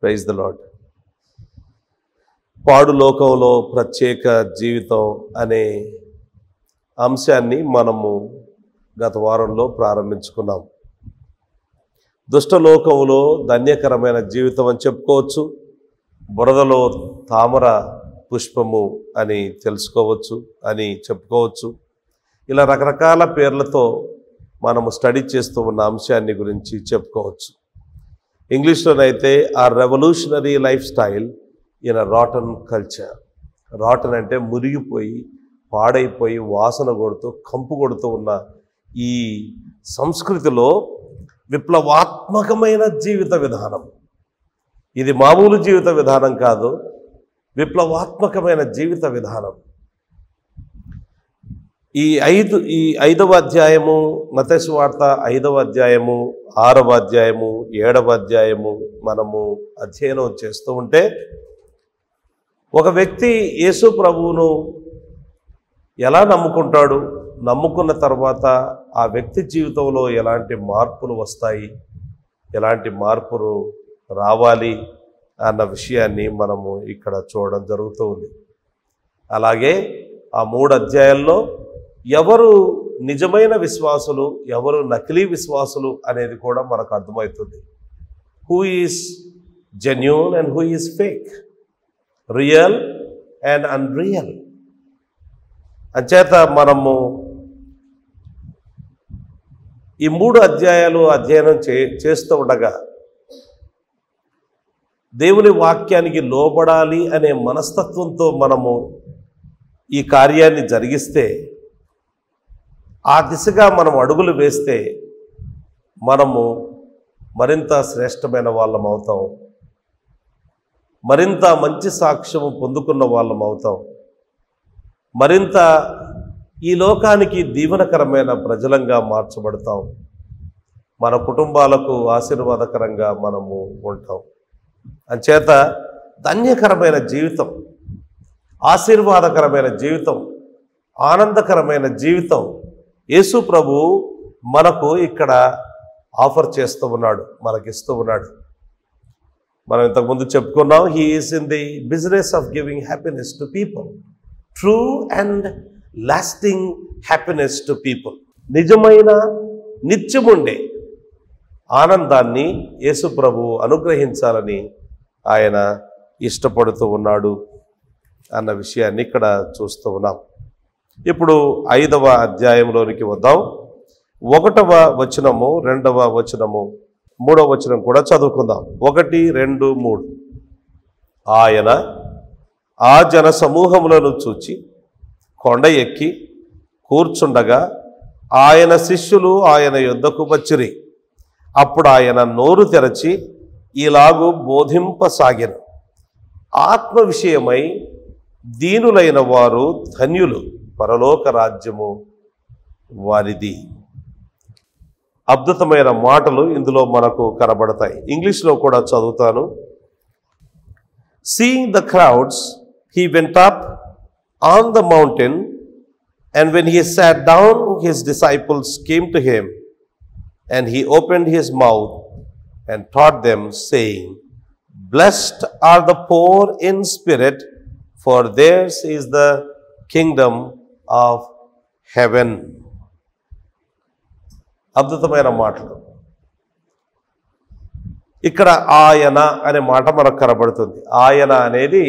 Praise the lord. పాడు లోకంలో ప్రత్యేక జీవితం అనే అంశాన్ని మనము గత వారంలో ప్రారంభించుకున్నాం. దుష్టలోకంలో ధన్యకరమైన జీవితం అని చెప్పుకోవచ్చు, బురదలో తామర పుష్పము అని తెలుసుకోవచ్చు అని చెప్పుకోవచ్చు. ఇలా రకరకాల పేర్లతో మనము స్టడీ చేస్తూ ఉన్న అంశాన్ని గురించి చెప్పుకోవచ్చు. ఇంగ్లీష్లోనైతే ఆ revolutionary life style in a rotten culture. Rotten అంటే మురిగిపోయి పాడైపోయి వాసన కొడుతూ కంపు కొడుతూ ఉన్న ఈ సంస్కృతిలో విప్లవాత్మకమైన జీవిత విధానం. ఇది మామూలు జీవిత విధానం కాదు, విప్లవాత్మకమైన జీవిత విధానం. ఈ ఐదవ అధ్యాయము మత్తయి సువార్త 5వ అధ్యాయము 6వ అధ్యాయము 7వ అధ్యాయము మనము అధ్యయనం చేస్తూ ఉంటే ఒక వ్యక్తి యేసు ప్రభువును ఎలా నమ్ముకుంటాడు, నమ్ముకున్న తర్వాత ఆ వ్యక్తి జీవితంలో ఎలాంటి మార్పులు వస్తాయి, ఎలాంటి మార్పులు రావాలి అన్న విషయాన్ని మనము ఇక్కడ చూడడం జరుగుతూ ఉంది. అలాగే ఆ 3 అధ్యాయాల్లో ఎవరు నిజమైన విశ్వాసులు, ఎవరు నకిలీ విశ్వాసులు అనేది కూడా మనకు అర్థమవుతుంది. Who is genuine and who is fake, real and unreal. అంచేత మనము ఈ 3 అధ్యాయాలు అధ్యయనం చేస్తూ ఉండగా దేవుని వాక్యానికి లోబడాలి అనే మనస్తత్వంతో మనము ఈ కార్యాన్ని జరిగిస్తే, ఆ దిశగా మనం అడుగులు వేస్తే మనము మరింత శ్రేష్టమైన వాళ్ళం అవుతాం, మరింత మంచి సాక్ష్యము పొందుకున్న వాళ్ళం అవుతాం, మరింత ఈ లోకానికి దీవెనకరమైన ప్రజలంగా మార్చబడతాం, మన కుటుంబాలకు ఆశీర్వాదకరంగా మనము ఉంటాం. అంచేత ధన్యకరమైన జీవితం, ఆశీర్వాదకరమైన జీవితం, ఆనందకరమైన జీవితం యేసు ప్రభు మనకు ఇక్కడ ఆఫర్ చేస్తూ ఉన్నాడు, మనకిస్తూ ఉన్నాడు. మనం ఇంతకుముందు చెప్పుకున్నాం, he is in the business of giving happiness to people, true and lasting happiness to people. నిజమైన నిత్యముండే ఆనందాన్ని యేసు ప్రభు అనుగ్రహించాలని ఆయన ఇష్టపడుతూ ఉన్నాడు అన్న విషయాన్ని ఇక్కడ చూస్తూ ఉన్నాం. ఇప్పుడు 5వ అధ్యాయంలోనికి వద్దాం. 1వ వచనము, 2వ వచనము, 3వ వచనం కూడా చదువుకుందాం. 1, 2, 3. ఆయన ఆ జన సమూహములను చూచి కొండ ఎక్కి కూర్చుండగా ఆయన శిష్యులు ఆయన యొద్దకు వచ్చిరి. అప్పుడు ఆయన నోరు తెరచి ఇలాగూ బోధింపసాగెను, ఆత్మ విషయమై దీనులైన వారు ధన్యులు, పరలోక రాజ్యము వారిది. అద్భుతమైన మాటలు ఇందులో మనకు కనబడతాయి. ఇంగ్లీష్లో కూడా చదువుతాను. Seeing the crowds, he went up on the mountain, and when he sat down, his disciples came to him, and he opened his mouth and taught them, saying, Blessed are the poor in spirit, for theirs is the kingdom of heaven. అద్భుతమైన మాటలు. ఇక్కడ ఆయన అనే మాట మనకు కనబడుతుంది. ఆయన అనేది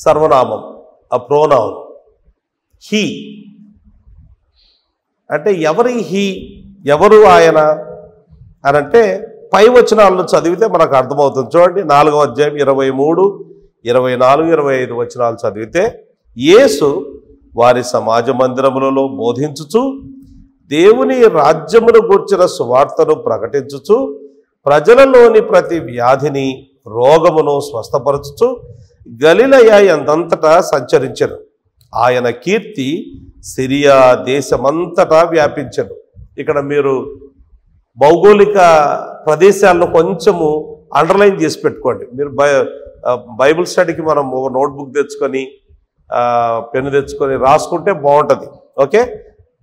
సర్వనామం, ఆ ప్రోనౌన్. హీ అంటే ఎవరి హీ, ఎవరు ఆయన అనంటే పై వచనాలను చదివితే మనకు అర్థమవుతుంది. చూడండి, 4వ అధ్యాయం 23, 24, 25 వచనాలు చదివితే యేసు వారి సమాజ మందిరములలో బోధించుచు దేవుని రాజ్యమును గూర్చిన సువార్తను ప్రకటించుచు ప్రజలలోని ప్రతి వ్యాధిని రోగమును స్వస్థపరచుచు గలిలయ ఎంతంతటా సంచరించెను. ఆయన కీర్తి సిరియా దేశమంతటా వ్యాపించెను. ఇక్కడ మీరు భౌగోళిక ప్రదేశాలను కొంచెము అండర్లైన్ చేసి పెట్టుకోండి. మీరు బైబిల్ స్టడీకి మనం ఒక నోట్బుక్ తెచ్చుకొని పెన్ను తెచ్చుకొని రాసుకుంటే బాగుంటుంది. ఓకే,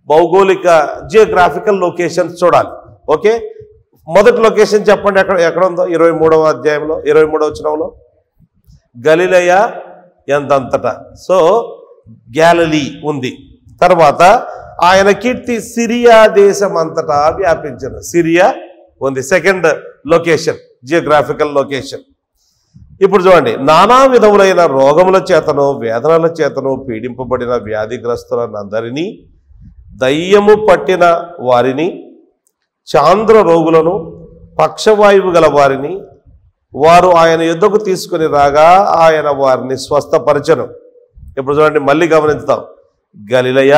భౌగోళిక జియోగ్రాఫికల్ లొకేషన్స్ చూడాలి. ఓకే, మొదటి లొకేషన్ చెప్పండి, ఎక్కడ ఉందో? 23వ అధ్యాయంలో 23వ వచనంలో గలిలయ ఎంతంతటా. సో గ్యాలిలీ ఉంది. తర్వాత ఆయన కీర్తి సిరియా దేశం అంతటా వ్యాపించను. సిరియా ఉంది, సెకండ్ లొకేషన్, జియోగ్రాఫికల్ లొకేషన్. ఇప్పుడు చూడండి, నానా విధములైన రోగముల చేతను వేదనల చేతను పీడింపబడిన వ్యాధిగ్రస్తులందరినీ, దయ్యము పట్టిన వారిని, చాంద్ర రోగులను, పక్షవాయువు గల వారిని వారు ఆయన యుద్ధకు తీసుకుని రాగా ఆయన వారిని స్వస్థపరచను. ఇప్పుడు చూడండి, మళ్ళీ గమనిస్తాం. గలిలయ,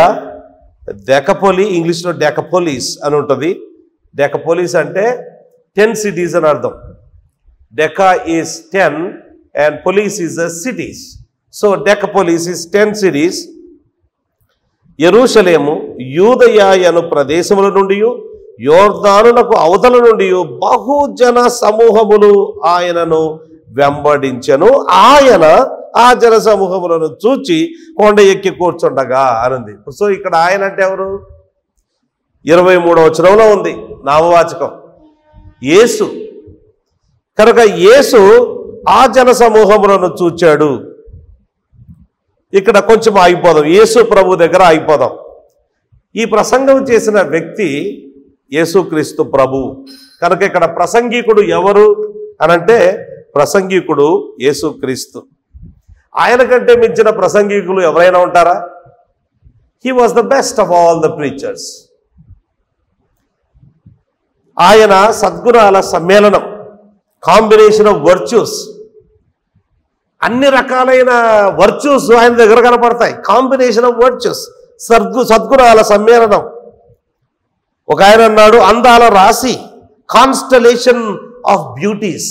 డెకపోలి, ఇంగ్లీష్లో డెకపోలిస్ అని ఉంటుంది. డెకపోలిస్ అంటే 10 cities అని అర్థం. Deca is 10 and polis is the cities. So Decapolis is 10 cities. యెరూషలేము యూదయాయను ప్రదేశముల నుండి, యోర్దానునకు అవతల నుండి బహుజన సమూహములు ఆయనను వెంబడించెను. ఆయన ఆ జన సమూహములను చూచి కొండ ఎక్కి కూర్చుండగా అనుంది. సో ఇక్కడ ఆయన అంటే ఎవరు? 23వ వచనంలో ఉంది నామవాచకం, యేసు. కనుక యేసు ఆ జన సమూహములను చూచాడు. ఇక్కడ కొంచెం ఆగిపోదాం, యేసు ప్రభు దగ్గర ఆగిపోదాం. ఈ ప్రసంగం చేసిన వ్యక్తి యేసుక్రీస్తు ప్రభు. కనుక ఇక్కడ ప్రసంగికుడు ఎవరు అనంటే ప్రసంగికుడు యేసుక్రీస్తు. ఆయన కంటే మించిన ప్రసంగికులు ఎవరైనా ఉంటారా? He was the best of all the preachers. ఆయన సద్గుణాల సమ్మేళనం, కాంబినేషన్ ఆఫ్ వర్చ్యూస్. అన్ని రకాలైన వర్చ్యూస్ ఆయన దగ్గర కనపడతాయి. కాంబినేషన్ ఆఫ్ వర్చ్యూస్, సద్గుణాల సమ్మేళనం. ఒక ఆయన అన్నాడు, అందాల రాశి, కాన్స్టలేషన్ ఆఫ్ బ్యూటీస్.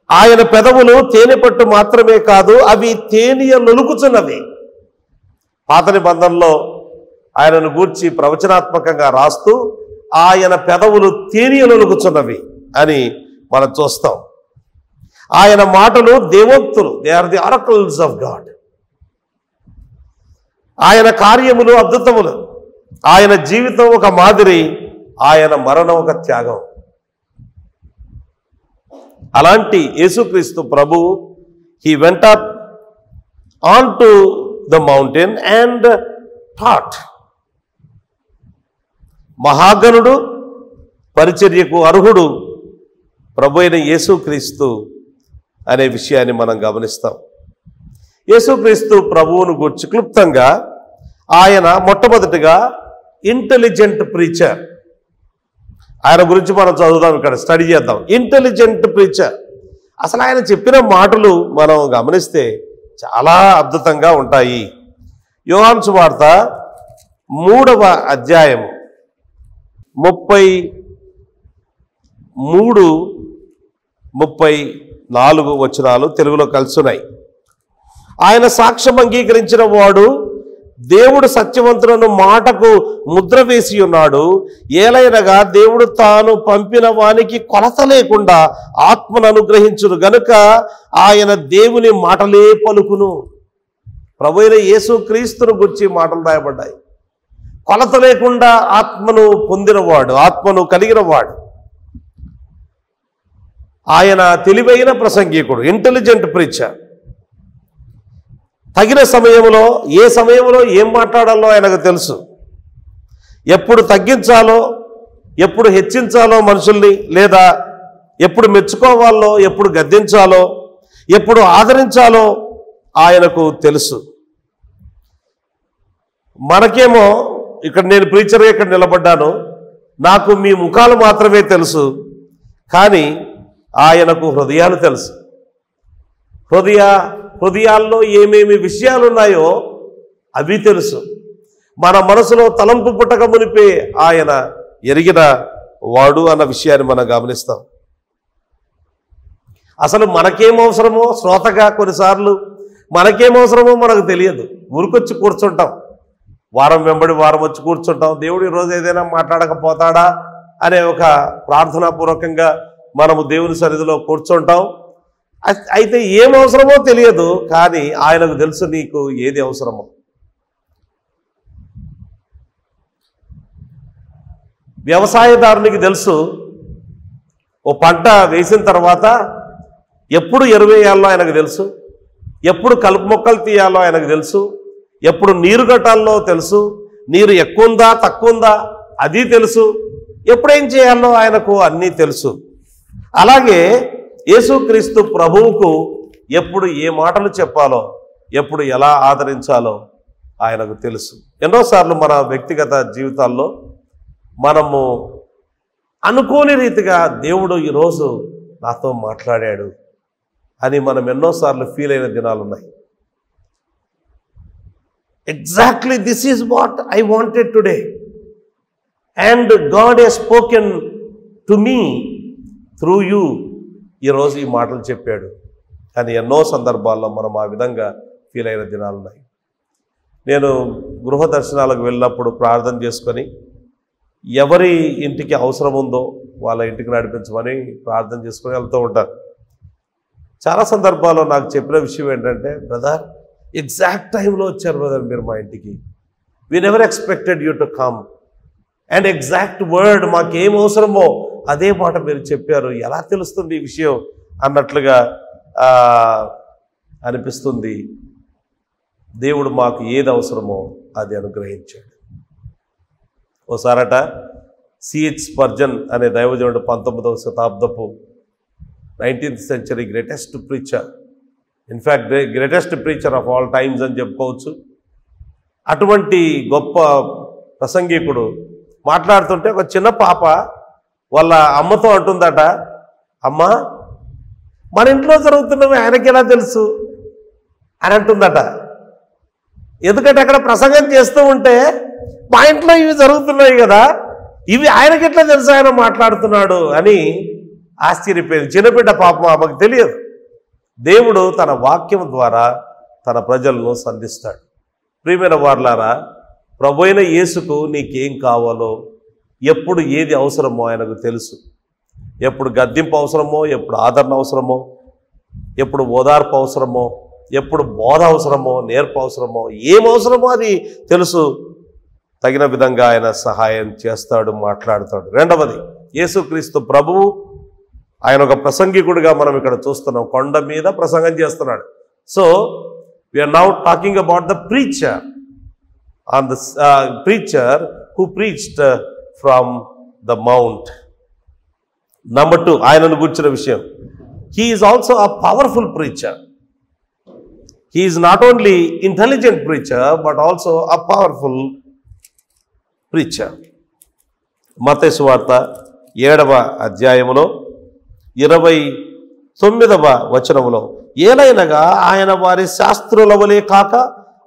ఆయన పెదవులు తేనె పట్టు మాత్రమే కాదు, అవి తేనెయ నొలుకుచున్నవి. పాత నిబంధనలో ఆయనను గూర్చి ప్రవచనాత్మకంగా రాస్తూ ఆయన పెదవులు తేనెయ నొలుకుచున్నవి అని మనం చూస్తాం. ఆయన మాటలు దేవోక్తులు, they are the oracles of God. ఆయన కార్యములు అద్భుతములు. ఆయన జీవితం ఒక మాదిరి, ఆయన మరణం ఒక త్యాగం. అలాంటి యేసుక్రీస్తు ప్రభువు, he went up on to the mountain and taught. మహాగణుడు, పరిచర్యకు అర్హుడు ప్రభు అయిన యేసుక్రీస్తు అనే విషయాన్ని మనం గమనిస్తాం. యేసుక్రీస్తు ప్రభువును గురించి క్లుప్తంగా, ఆయన మొట్టమొదటిగా ఇంటెలిజెంట్ ప్రీచర్. ఆయన గురించి మనం చదువుదాం, ఇక్కడ స్టడీ చేద్దాం. Intelligent preacher. అసలు ఆయన చెప్పిన మాటలు మనం గమనిస్తే చాలా అద్భుతంగా ఉంటాయి. యోహాను సువార్త 3వ అధ్యాయం 33, 34 వచనాలు తెలుగులో కలుసున్నాయి. ఆయన సాక్ష్యం అంగీకరించిన వాడు, దేవుడు సత్యవంతులను మాటకు ముద్ర వేసి ఉన్నాడు. ఏలైనగా దేవుడు తాను పంపిన వానికి కొలత లేకుండా ఆత్మను అనుగ్రహించును గనుక ఆయన దేవుని మాటలే పలుకును. ప్రభు అయిన యేసుక్రీస్తును గురించి మాటలు రాయబడ్డాయి. కొలత లేకుండా ఆత్మను పొందినవాడు, ఆత్మను కలిగినవాడు. ఆయన తెలివైన ప్రసంగికుడు, ఇంటెలిజెంట్ ప్రీచర్. తగిన సమయంలో, ఏ సమయంలో ఏం మాట్లాడాలో ఆయనకు తెలుసు. ఎప్పుడు తగ్గించాలో, ఎప్పుడు హెచ్చించాలో మనుషుల్ని, లేదా ఎప్పుడు మెచ్చుకోవాలో, ఎప్పుడు గద్దించాలో, ఎప్పుడు ఆదరించాలో ఆయనకు తెలుసు. మనకేమో ఇక్కడ నేను ప్రీచర్గా ఇక్కడ నిలబడ్డాను, నాకు మీ ముఖాలు మాత్రమే తెలుసు, కానీ ఆయనకు హృదయాలు తెలుసు. హృదయాల్లో ఏమేమి విషయాలు ఉన్నాయో అవి తెలుసు. మన మనసులో తలంపు పుట్టక మునిపే ఆయన ఎరిగిన వాడు అన్న విషయాన్ని మనం గమనిస్తాం. అసలు మనకేమవసరమో శ్రోతగా కొన్నిసార్లు మనకేమవసరమో మనకు తెలియదు. ఊరికొచ్చి కూర్చుంటాం, వారం వెంబడి వారం వచ్చి కూర్చుంటాం. దేవుడు ఈరోజు ఏదైనా మాట్లాడకపోతాడా అనే ఒక ప్రార్థనాపూర్వకంగా మనము దేవుని సన్నిధిలో కూర్చుంటాం. అయితే ఏం అవసరమో తెలియదు, కానీ ఆయనకు తెలుసు నీకు ఏది అవసరమో. వ్యవసాయదారునికి తెలుసు ఓ పంట వేసిన తర్వాత ఎప్పుడు ఎరువు వేయాలో ఆయనకు తెలుసు, ఎప్పుడు కలుపు మొక్కలు తీయాలో ఆయనకు తెలుసు, ఎప్పుడు నీరు కట్టాలో తెలుసు, నీరు ఎక్కువ ఉందా తక్కువ ఉందా అది తెలుసు, ఎప్పుడేం చేయాలో ఆయనకు అన్నీ తెలుసు. అలాగే యేసుక్రీస్తు ప్రభువుకు ఎప్పుడు ఏ మాటలు చెప్పాలో, ఎప్పుడు ఎలా ఆదరించాలో ఆయనకు తెలుసు. ఎన్నోసార్లు మన వ్యక్తిగత జీవితాల్లో మనము అనుకోని రీతిగా దేవుడు ఈరోజు నాతో మాట్లాడాడు అని మనం ఎన్నోసార్లు ఫీల్ అయిన దినాలు ఉన్నాయి. Exactly this is what I wanted today and God has spoken to me through you. ఈరోజు ఈ మాటలు చెప్పాడు అని ఎన్నో సందర్భాల్లో మనం ఆ విధంగా ఫీల్ అయిన దినాలు ఉన్నాయి. నేను గృహ దర్శనాలకు వెళ్ళినప్పుడు ప్రార్థన చేసుకొని ఎవరి ఇంటికి అవసరం ఉందో వాళ్ళ ఇంటికి నడిపించమని ప్రార్థన చేసుకొని వెళ్తూ ఉంటాను. చాలా సందర్భాల్లో నాకు చెప్పిన విషయం ఏంటంటే, బ్రదర్ ఎగ్జాక్ట్ టైంలో వచ్చారు బ్రదర్ మీరు మా ఇంటికి, we never expected you to come and exact word మాకేం అవసరమో అదే మాట మీరు చెప్పారు, ఎలా తెలుస్తుంది ఈ విషయం అన్నట్లుగా అనిపిస్తుంది. దేవుడు మాకు ఏది అవసరమో అది అనుగ్రహించాడు. ఓసారట సిహెచ్ స్పర్జన్ అనే దైవజనుడు 19వ శతాబ్దపు 19th century greatest preacher, in fact greatest preacher of all times అని చెప్పుకోవచ్చు. అటువంటి గొప్ప ప్రసంగికుడు మాట్లాడుతుంటే ఒక చిన్న పాప వాళ్ళ అమ్మతో అంటుందట, అమ్మ మన ఇంట్లో జరుగుతున్నవి ఆయనకి ఎలా తెలుసు అని అంటుందట. ఎందుకంటే అక్కడ ప్రసంగం చేస్తూ ఉంటే మా ఇంట్లో ఇవి జరుగుతున్నాయి కదా, ఇవి ఆయనకి ఎట్లా తెలుసు ఆయన మాట్లాడుతున్నాడు అని ఆశ్చర్యపోయింది. చిన్నబిడ్డ పాపం ఆమెకు తెలియదు. దేవుడు తన వాక్యం ద్వారా తన ప్రజలను సంధిస్తాడు. ప్రియమైన వారలారా, ప్రభు అయిన యేసుకు నీకేం కావాలో, ఎప్పుడు ఏది అవసరమో ఆయనకు తెలుసు. ఎప్పుడు గద్దింపు అవసరమో, ఎప్పుడు ఆదరణ అవసరమో, ఎప్పుడు ఓదార్పు అవసరమో, ఎప్పుడు బోధ అవసరమో, నేర్పు అవసరమో, ఏం అవసరమో అది తెలుసు. తగిన విధంగా ఆయన సహాయం చేస్తాడు, మాట్లాడతాడు. రెండవది, యేసుక్రీస్తు ప్రభువు ఆయన ఒక ప్రసంగికుడిగా మనం ఇక్కడ చూస్తున్నాం. కొండ మీద ప్రసంగం చేస్తున్నాడు. So we are now talking about the preacher on the preacher who preached from the mount. Number 2, ఆయనను గుర్చిన విషయం, he is also a powerful preacher. He is not only intelligent preacher but also a powerful preacher. Mattayi సువార్త 7వ అధ్యాయములో 29వ వచనములో, ఏలైనగా ఆయన వారి శాస్త్రుల వలె కాక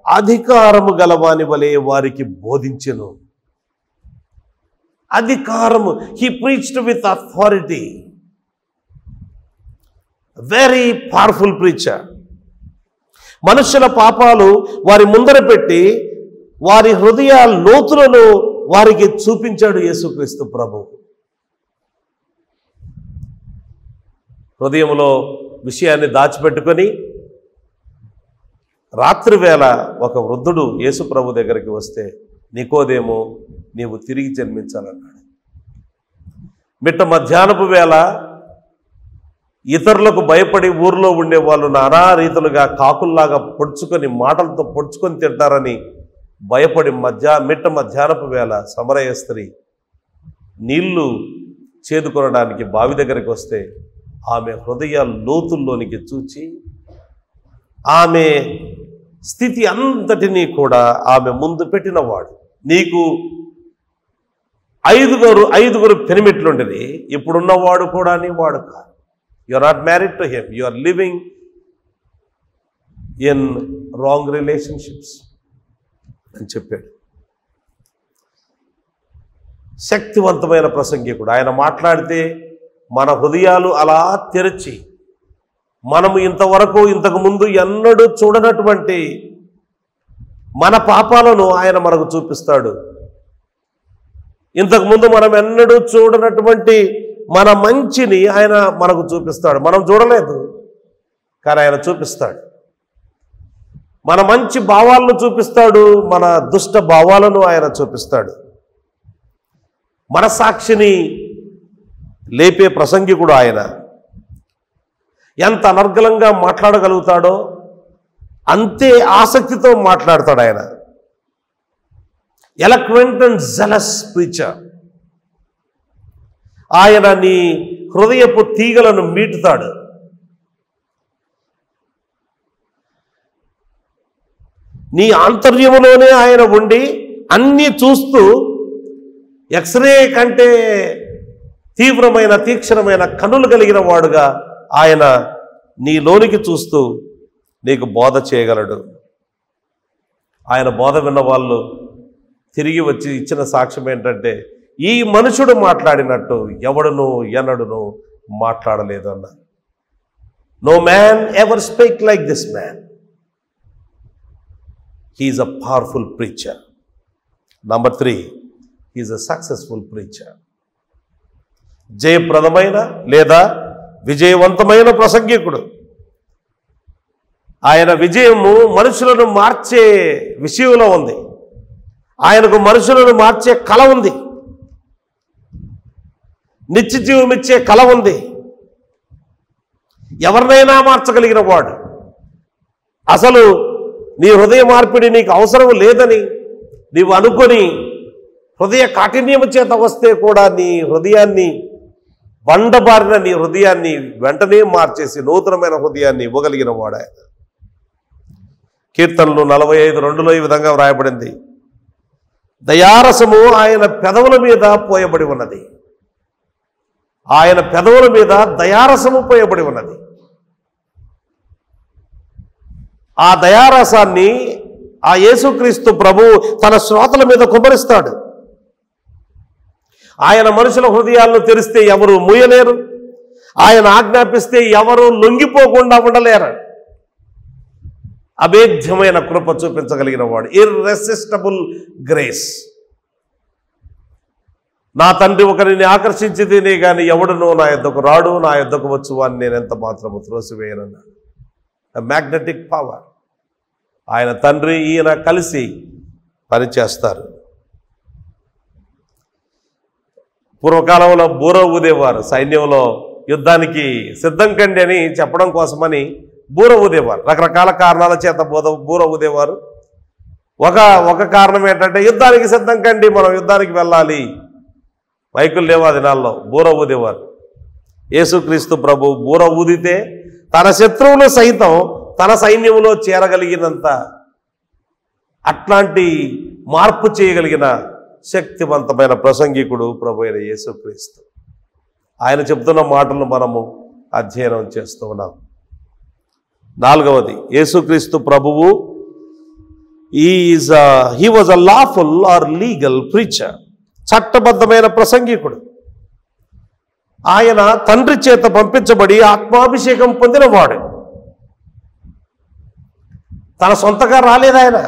అధికారము గలవాని వలె వారికి బోధించెను. అధికారము, he preached with authority. Very powerful preacher. మనుషుల పాపాలు వారి ముందర పెట్టి వారి హృదయ లోతులను వారికి చూపించాడు యేసుక్రీస్తు ప్రభు. హృదయంలో విషయాన్ని దాచిపెట్టుకొని రాత్రి వేళ ఒక వృద్ధుడు యేసు ప్రభు దగ్గరికి వస్తే, నికోదేము నీవు తిరిగి జన్మించాలన్నాడు. మిట్ట మధ్యాహ్నపు వేళ ఇతరులకు భయపడి ఊర్లో ఉండే వాళ్ళు నానా రీతులుగా కాకుల్లాగా పొడుచుకొని, మాటలతో పొడుచుకొని తింటారని భయపడి మిట్ట మధ్యాహ్నపు వేళ సమరయ స్త్రీ నీళ్లు చేదుకొనడానికి బావి దగ్గరికి వస్తే ఆమె హృదయ లోతుల్లోనికి చూచి ఆమె స్థితి అంతటినీ కూడా ఆమె ముందు పెట్టినవాడు. నీకు ఐదుగురు పెనిమిట్లుండేది, ఇప్పుడున్నవాడు కూడా నీ వాడు కాదు. You are not married to him, you are living in wrong relationships అని చెప్పాడు. శక్తివంతమైన ప్రసంగికుడు. ఆయన మాట్లాడితే మన హృదయాలు అలా తెరచి మనము ఇంతకు ముందు ఎన్నడూ చూడనటువంటి మన పాపాలను ఆయన మనకు చూపిస్తాడు. ఇంతకుముందు మనం ఎన్నడూ చూడనటువంటి మన మంచిని ఆయన మనకు చూపిస్తాడు. మనం చూడలేదు కానీ ఆయన చూపిస్తాడు. మన మంచి భావాలను చూపిస్తాడు, మన దుష్ట భావాలను ఆయన చూపిస్తాడు. మనసాక్షిని లేపే ప్రసంగికుడు ఆయన. ఎంత అనర్గళంగా మాట్లాడగలుగుతాడో అంతే ఆసక్తితో మాట్లాడతాడు ఆయన. Eloquent and jealous preacher. ఆయన నీ హృదయపు తీగలను మీటుతాడు. నీ ఆంతర్యములోనే ఆయన ఉండి అన్నీ చూస్తూ ఎక్స్రే కంటే తీవ్రమైన తీక్షణమైన కన్నులు కలిగిన వాడుగా ఆయన నీలోనికి చూస్తూ నీకు బోధ చేయగలడు. ఆయన బోధ విన్న వాళ్ళు తిరిగి వచ్చి ఇచ్చిన సాక్ష్యం ఏంటంటే, ఈ మనుషుడు మాట్లాడినట్టు ఎవడును ఎన్నడును మాట్లాడలేదు అన్న. No man ever speak like this man. He is a powerful preacher. Number 3, he is a successful preacher. జయప్రదమైన లేదా విజయవంతమైన ప్రసంగికుడు. ఆయన విజయము మనుషులను మార్చే విషయంలో ఉంది. ఆయనకు మనుషులను మార్చే కళ ఉంది. నిత్య జీవం ఇచ్చే కళ ఉంది. ఎవరినైనా మార్చగలిగిన వాడు. అసలు నీ హృదయ మార్పిడి నీకు అవసరం లేదని నీవు అనుకొని హృదయ కాఠిన్యము చేత వస్తే కూడా నీ హృదయాన్ని, బండబారిన నీ హృదయాన్ని వెంటనే మార్చేసి నూతనమైన హృదయాన్ని ఇవ్వగలిగిన వాడు ఆయన. కీర్తనలు 45:2 ఈ విధంగా వ్రాయబడింది, దయారసము ఆయన పెదవుల మీద పోయబడి ఉన్నది. ఆయన పెదవుల మీద దయారసము పోయబడి ఉన్నది. ఆ దయారసాన్ని ఆ యేసుక్రీస్తు ప్రభు తన శ్రోతల మీద కుమ్మరిస్తాడు. ఆయన మనుషుల హృదయాలను తెరిస్తే ఎవరు మూయలేరు. ఆయన ఆజ్ఞాపిస్తే ఎవరు లొంగిపోకుండా ఉండలేరు. అభేద్యమైన కృప చూపించగలిగిన వాడు. Irresistible grace. నా తండ్రి ఒకరిని ఆకర్షించితేనే కానీ ఎవడునో నా యొద్దకు రాడు, నా యొద్దకు వచ్చు వాడిని నేను ఎంత మాత్రము త్రోసివేయనన్నాడు. Magnetic power. ఆయన తండ్రి ఈయన కలిసి పనిచేస్తారు. పూర్వకాలంలో బూర ఊదేవారు. సైన్యంలో యుద్ధానికి సిద్ధం కండి అని చెప్పడం కోసమని బూర ఊదేవారు. రకరకాల కారణాల చేత బూర ఊదేవారు. ఒక కారణం ఏంటంటే, యుద్ధానికి సిద్ధం కండి, మనం యుద్ధానికి వెళ్ళాలి. మైకులు లేవా దినాల్లో, బూర ఊదేవారు. యేసుక్రీస్తు ప్రభు బూర ఊదితే తన శత్రువులు సైతం తన సైన్యంలో చేరగలిగినంత అట్లాంటి మార్పు చేయగలిగిన శక్తివంతమైన ప్రసంగికుడు ప్రభు అయిన యేసుక్రీస్తు. ఆయన చెప్తున్న మాటలను మనము అధ్యయనం చేస్తూ ఉన్నాం. 4వది, యేసుక్రీస్తు ప్రభువు he was a lawful or legal preacher. చట్టబద్ధమైన ప్రసంగికుడు. ఆయన తండ్రి చేత పంపించబడి ఆత్మాభిషేకం పొందినవాడు. తన సొంతగా రాలేదు ఆయన.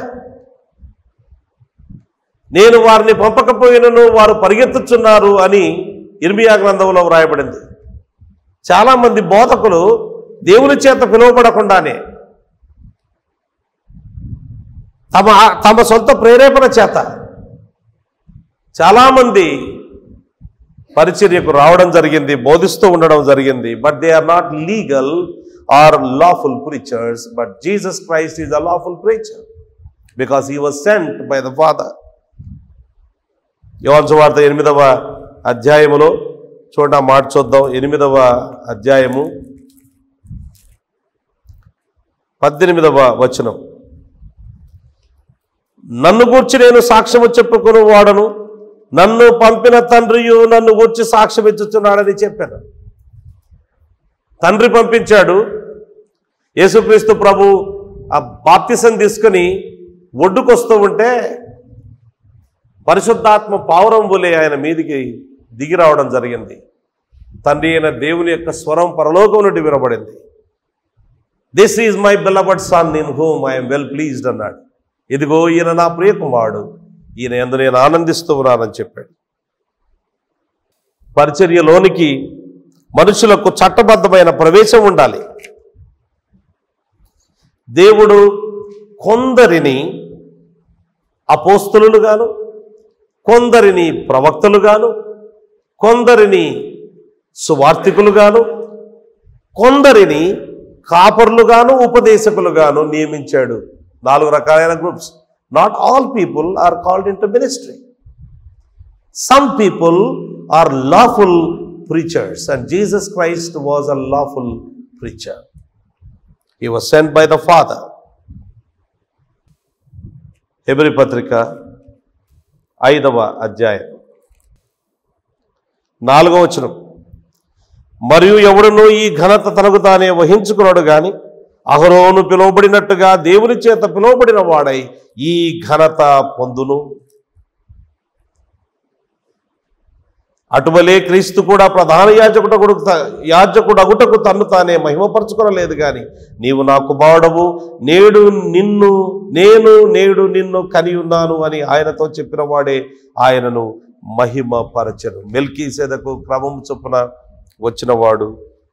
నేను వారిని పంపకపోయినను వారు పరిగెత్తుచున్నారు అని ఇర్మియా గ్రంథంలో వ్రాయబడింది. చాలామంది బోధకులు దేవుని చేత పిలువబడకుండానే తమ సొంత ప్రేరేపణ చేత చాలామంది పరిచర్యకు రావడం జరిగింది, బోధిస్తూ ఉండడం జరిగింది. But they are not legal or lawful preachers. But Jesus Christ is a lawful preacher because he was sent by the father. Yohanu సువార్త 8వ అధ్యాయములో చూడండి, ఆ మాట చూద్దాం. 8వ అధ్యాయము 18వ వచనం. నన్ను గూర్చి నేను సాక్ష్యము చెప్పుకుని వాడను, నన్ను పంపిన తండ్రియు నన్ను గూర్చి సాక్ష్యం ఇచ్చుచున్నాడని చెప్పాను. తండ్రి పంపించాడు. యేసుక్రీస్తు ప్రభు ఆ బాప్తిసం తీసుకుని ఒడ్డుకొస్తూ ఉంటే పరిశుద్ధాత్మ పావురం వలె ఆయన మీదికి దిగి రావడం జరిగింది. తండ్రి అయిన దేవుని యొక్క స్వరం పరలోకం నుండి వినబడింది. This is my beloved son in whom I am well pleased అన్నాడు. ఇదిగో ఈయన నా ప్రియ కుమారుడు, ఈయన యందు నేను ఆనందిస్తూ ఉన్నానని చెప్పాడు. పరిచర్యలోనికి మనుషులకు చట్టబద్ధమైన ప్రవేశం ఉండాలి. దేవుడు కొందరిని అపోస్తలులుగాను, కొందరిని ప్రవక్తలుగాను, కొందరిని సువార్తికులుగాను, కొందరిని కాపర్లుగాను, ఉపదేశకులుగాను నియమించాడు. 4 రకాలైన groups. Not all people are called in to ministry. Some people are lawful preachers, and Jesus Christ was a lawful preacher. He was sent by the Father. Hebrew పత్రిక 5వ అధ్యాయం 4వ వచనం. మరియు ఎవడునూ ఈ ఘనత తనకు తానే వహించుకున్నాడు గాని అహరోను పిలువబడినట్టుగా దేవుని చేత పిలువబడిన వాడై ఈ ఘనత పొందును. అటువలే క్రీస్తు కూడా ప్రధాన యాజకుడు అగుటకు తన్ను తానే మహిమపరచుకొనలేదు గాని, నీవు నా కుమారుడవు, నేను నేడు నిన్ను కని ఉన్నాను అని ఆయనతో చెప్పిన వాడే ఆయనను మహిమపరచెను. మెల్కీసెదకు క్రమం చొప్పున వచ్చినవాడు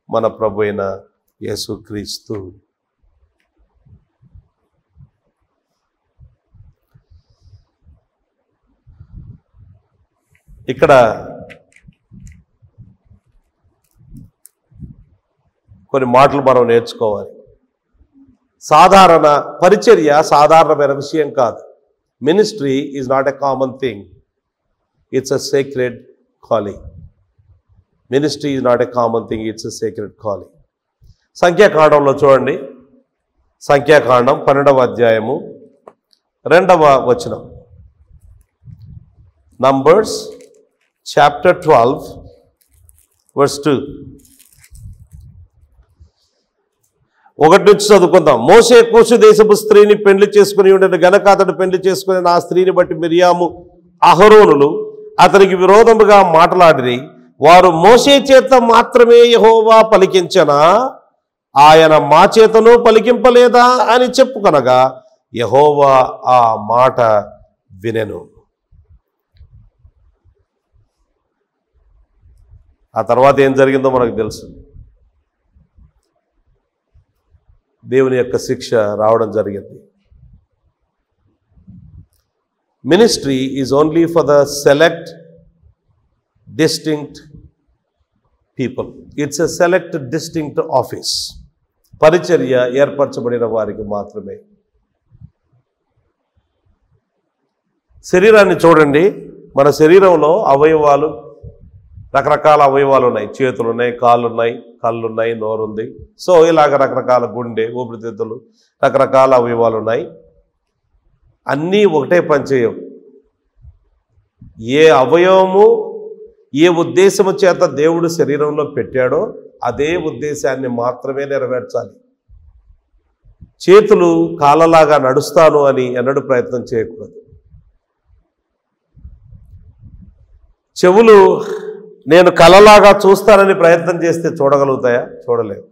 మన ప్రభు అయిన యేసుక్రీస్తు. ఇక్కడ కొన్ని మాటలు మనం నేర్చుకోవాలి. సాధారణ పరిచర్య సాధారణమైన విషయం కాదు. Ministry is not a common thing, it's a sacred calling. Ministry is not a common thing, it's a sacred calling. సంఖ్యాకాండంలో చూడండి, సంఖ్యాకాండం 12వ అధ్యాయము 2వ వచనం. Numbers chapter 12 verse 2. 1 నుంచి చదువుకుందాం. మోషే కూషు దేశపు స్త్రీని పెండ్లి చేసుకుని ఉండేది గనక అతడు పెండ్లి చేసుకుని ఆ స్త్రీని బట్టి మిరియాము అహరోనులు అతనికి విరోధముగా మాట్లాడిరి. వారు మోషే చేత మాత్రమే యెహోవా పలికించనా, ఆయన మా చేతను పలికింపలేదా అని చెప్పుకొనగా యెహోవా ఆ మాట వినెను. ఆ తర్వాత ఏం జరిగిందో మనకు తెలుసు. దేవుని యొక్క శిక్ష రావడం జరిగింది. Ministry is only for the select distinct people. It's a select distinct office. పరిచర్య ఏర్పరచబడిన వారికి మాత్రమే. శరీరాన్ని చూడండి. మన శరీరంలో అవయవాలు, రకరకాల అవయవాలు ఉన్నాయి. చేతులు ఉన్నాయి, కాళ్ళు ఉన్నాయి, కళ్ళు ఉన్నాయి, నోరు ఉంది. సో ఇలాగ రకరకాల గుండె, ఊపిరితిత్తులు, రకరకాల అవయవాలు ఉన్నాయి. అన్నీ ఒకటే పనిచేయవు. ఏ అవయవము ఏ ఉద్దేశము చేత దేవుడు శరీరంలో పెట్టాడో అదే ఉద్దేశాన్ని మాత్రమే నెరవేర్చాలి. చేతులు కాళ్ళలాగా నడుస్తాను అని ఎన్నడూ ప్రయత్నం చేయకూడదు. చెవులు నేను కళలాగా చూస్తానని ప్రయత్నం చేస్తే చూడగలుగుతాయా? చూడలేవు.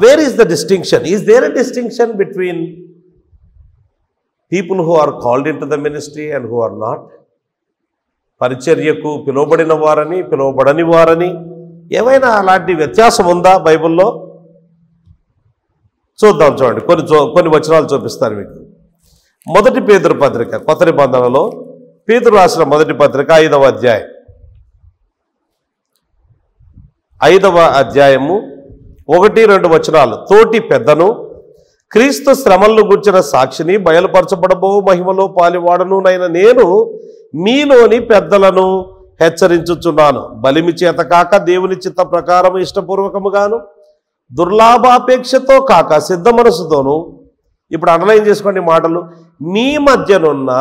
Where is the distinction? Is there a distinction between people who are called in to the ministry and who are not? పరిచర్యకు పిలువబడిన వారని, పిలువబడని వారని ఏమైనా అలాంటి వ్యత్యాసం ఉందా బైబిల్లో? చూద్దాం. చూడండి, కొన్ని వచనాలు చూపిస్తాను మీకు. 1 పేతురు పత్రిక, కొత్త నిబంధనలో పేతురు రాసిన 1 పత్రిక 5వ అధ్యాయం 5వ అధ్యాయము 1-2 వచనాలు. తోటి పెద్దను క్రీస్తు శ్రమలను గుర్చిన సాక్షిని బయలుపరచబడబో మహిమలో పాలివాడనునైన నేను మీలోని పెద్దలను హెచ్చరించుచున్నాను. బలిమి చేత కాక దేవుని చిత్త ప్రకారం ఇష్టపూర్వకముగాను దుర్లాభాపేక్షతో కాక సిద్ధ మనసుతోను. ఇప్పుడు అండర్లైన్ చేసుకోండి మాటలు. మీ మధ్యనున్న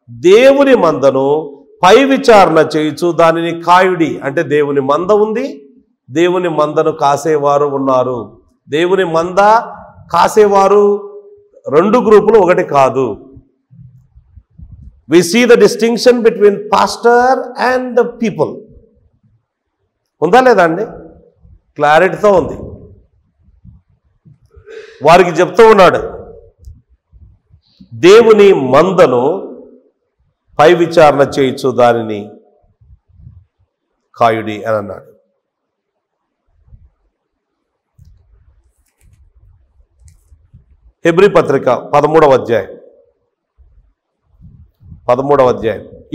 దేవుని మందను పై విచారణ చేయుచు దానిని కాయుడి. అంటే దేవుని మంద ఉంది, దేవుని మందను కాసేవారు ఉన్నారు. దేవుని మంద కాసేవారు 2 గ్రూపులు, ఒకటి కాదు. We see the distinction between pastor and the people. ఉందా లేదా అండి? క్లారిటీతో ఉంది. వారికి చెప్తూ ఉన్నాడు, దేవుని మందను పై విచారణ చేయొచ్చు, దానిని కాయుడి అని అన్నాడు. హెబ్రీ పత్రిక 13వ అధ్యాయం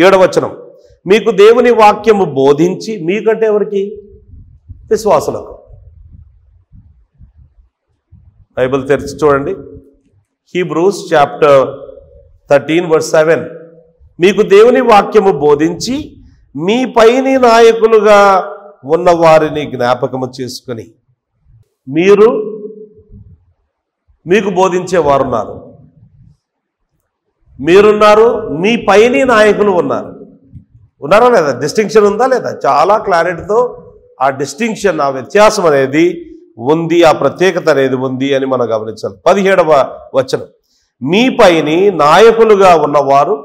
7వ వచనం, మీకు దేవుని వాక్యము బోధించి, మీకంటే ఎవరికి? విశ్వాసులకు. బైబిల్ తెరిచి చూడండి, హీబ్రూస్ చాప్టర్ 13 verse 7, మీకు దేవుని వాక్యము బోధించి మీ పైని నాయకులుగా ఉన్న వారిని జ్ఞాపకము చేసుకుని, మీకు బోధించేవారున్నారు, మీరున్నారు, మీ పైని నాయకులు ఉన్నారా లేదా? డిస్టింక్షన్ ఉందా లేదా? చాలా క్లారిటీతో ఆ డిస్టింక్షన్, ఆ వ్యత్యాసం అనేది ఉంది, ఆ ప్రత్యేకత అనేది ఉంది అని మనం గమనించాలి. 17వ వచనం, మీ పైని నాయకులుగా ఉన్నవారు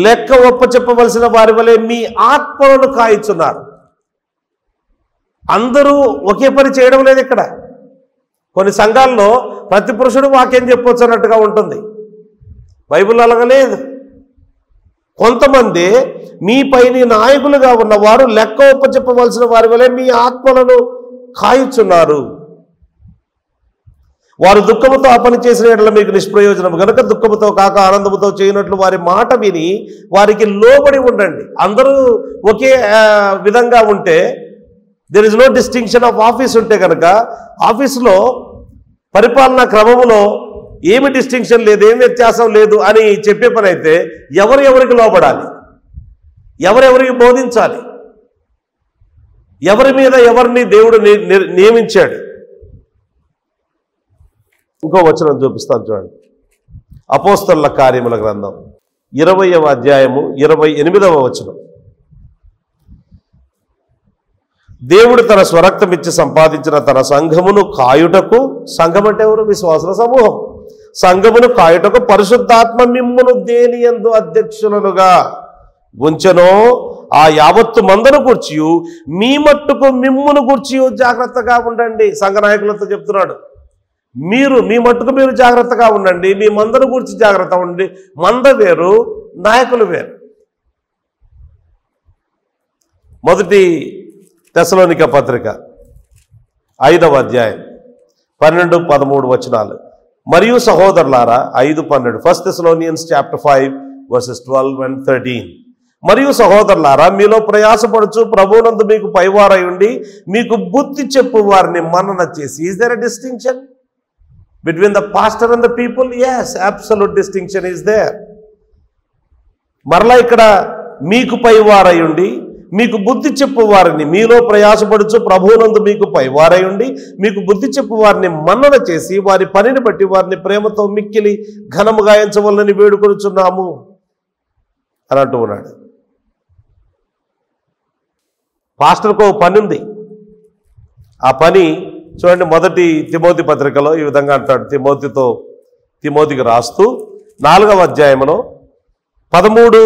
లెక్క ఒప్పచెప్పవలసిన వారి వలె మీ ఆత్మలను కాయిచున్నారు. అందరూ ఒకే పని చేయడం లేదు ఇక్కడ. కొన్ని సంఘాల్లో ప్రతి పురుషుడు వాక్యం చెప్పొచ్చు అన్నట్టుగా ఉంటుంది. బైబిల్ అలాగా లేదు. కొంతమంది మీ పైని నాయకులుగా ఉన్నవారు లెక్క ఒప్పచెప్పవలసిన వారి వలె మీ ఆత్మలను కాయుచున్నారు. వారు దుఃఖముతో ఆ పని చేసిన యెడల మీకు నిష్ప్రయోజనం కనుక దుఃఖముతో కాక ఆనందముతో చేయనట్లు వారి మాట విని వారికి లోబడి ఉండండి. అందరూ ఒకే విధంగా ఉంటే, there is no distinction of office ఉంటే కనుక, ఆఫీసులో పరిపాలనా క్రమములో ఏమి డిస్టింక్షన్ లేదు, ఏమి వ్యత్యాసం లేదు అని చెప్పే పని అయితే ఎవరికి లోబడాలి, ఎవరెవరికి బోధించాలి, ఎవరి మీద ఎవరిని దేవుడు నియమించాడు? ఇంకో వచనం చూపిస్తాను చూడండి, అపోస్తలుల కార్యముల గ్రంథం 20వ అధ్యాయము 28వ వచనం. దేవుడు తన స్వరక్తం ఇచ్చి సంపాదించిన తన సంఘమును కాయుటకు, సంఘం అంటే ఎవరు? విశ్వాసుల సమూహం. సంఘమును కాయుటకు పరిశుద్ధాత్మ మిమ్మును దేనియందు అధ్యక్షులనుగా ఉంచెనో ఆ యావత్తు మందను కూర్చియు మీ మట్టుకు మిమ్మును కూర్చియు జాగ్రత్తగా ఉండండి. సంఘ నాయకులతో చెప్తున్నాడు, మీ మట్టుకు మీరు జాగ్రత్తగా ఉండండి, మీ మందను గురించి జాగ్రత్త ఉండండి. మంద వేరు, నాయకులు వేరు. మొదటి తెస్సలోనిక పత్రిక 5వ అధ్యాయం 12-13 వచనాలు. మరియు సహోదరులారా, 5:12, first Thessalonians chapter 5 verses 12 and 13. మరియు సహోదరులారా, మీలో ప్రయాసపడుచు ప్రభువునందు మీకు పైవారై ఉండి మీకు బుద్ధి చెప్పు వారిని మన్నన చేసి. Is there a distinction between the pastor and the people? Yes, absolute distinction is there. మరలా ఇక్కడ మీకు పైవారై ఉండి మీకు బుద్ధి చెప్పు వారిని, మీలో ప్రయాసపడుచు ప్రభువునందు మీకు పైవారై ఉండి మీకు బుద్ధి చెప్పు వారిని మన్నన చేసి వారి పనిని బట్టి వారిని ప్రేమతో మిక్కిలి ఘనము గాయించవలనని వేడుకొనుచున్నాము అని అంటూ ఉన్నాడు. పాస్టర్కు పని ఉంది. ఆ పని చూడండి, మొదటి తిమోతి పత్రికలో ఈ విధంగా అంటాడు. తిమోతికి రాస్తూ 4వ అధ్యాయంలో 13,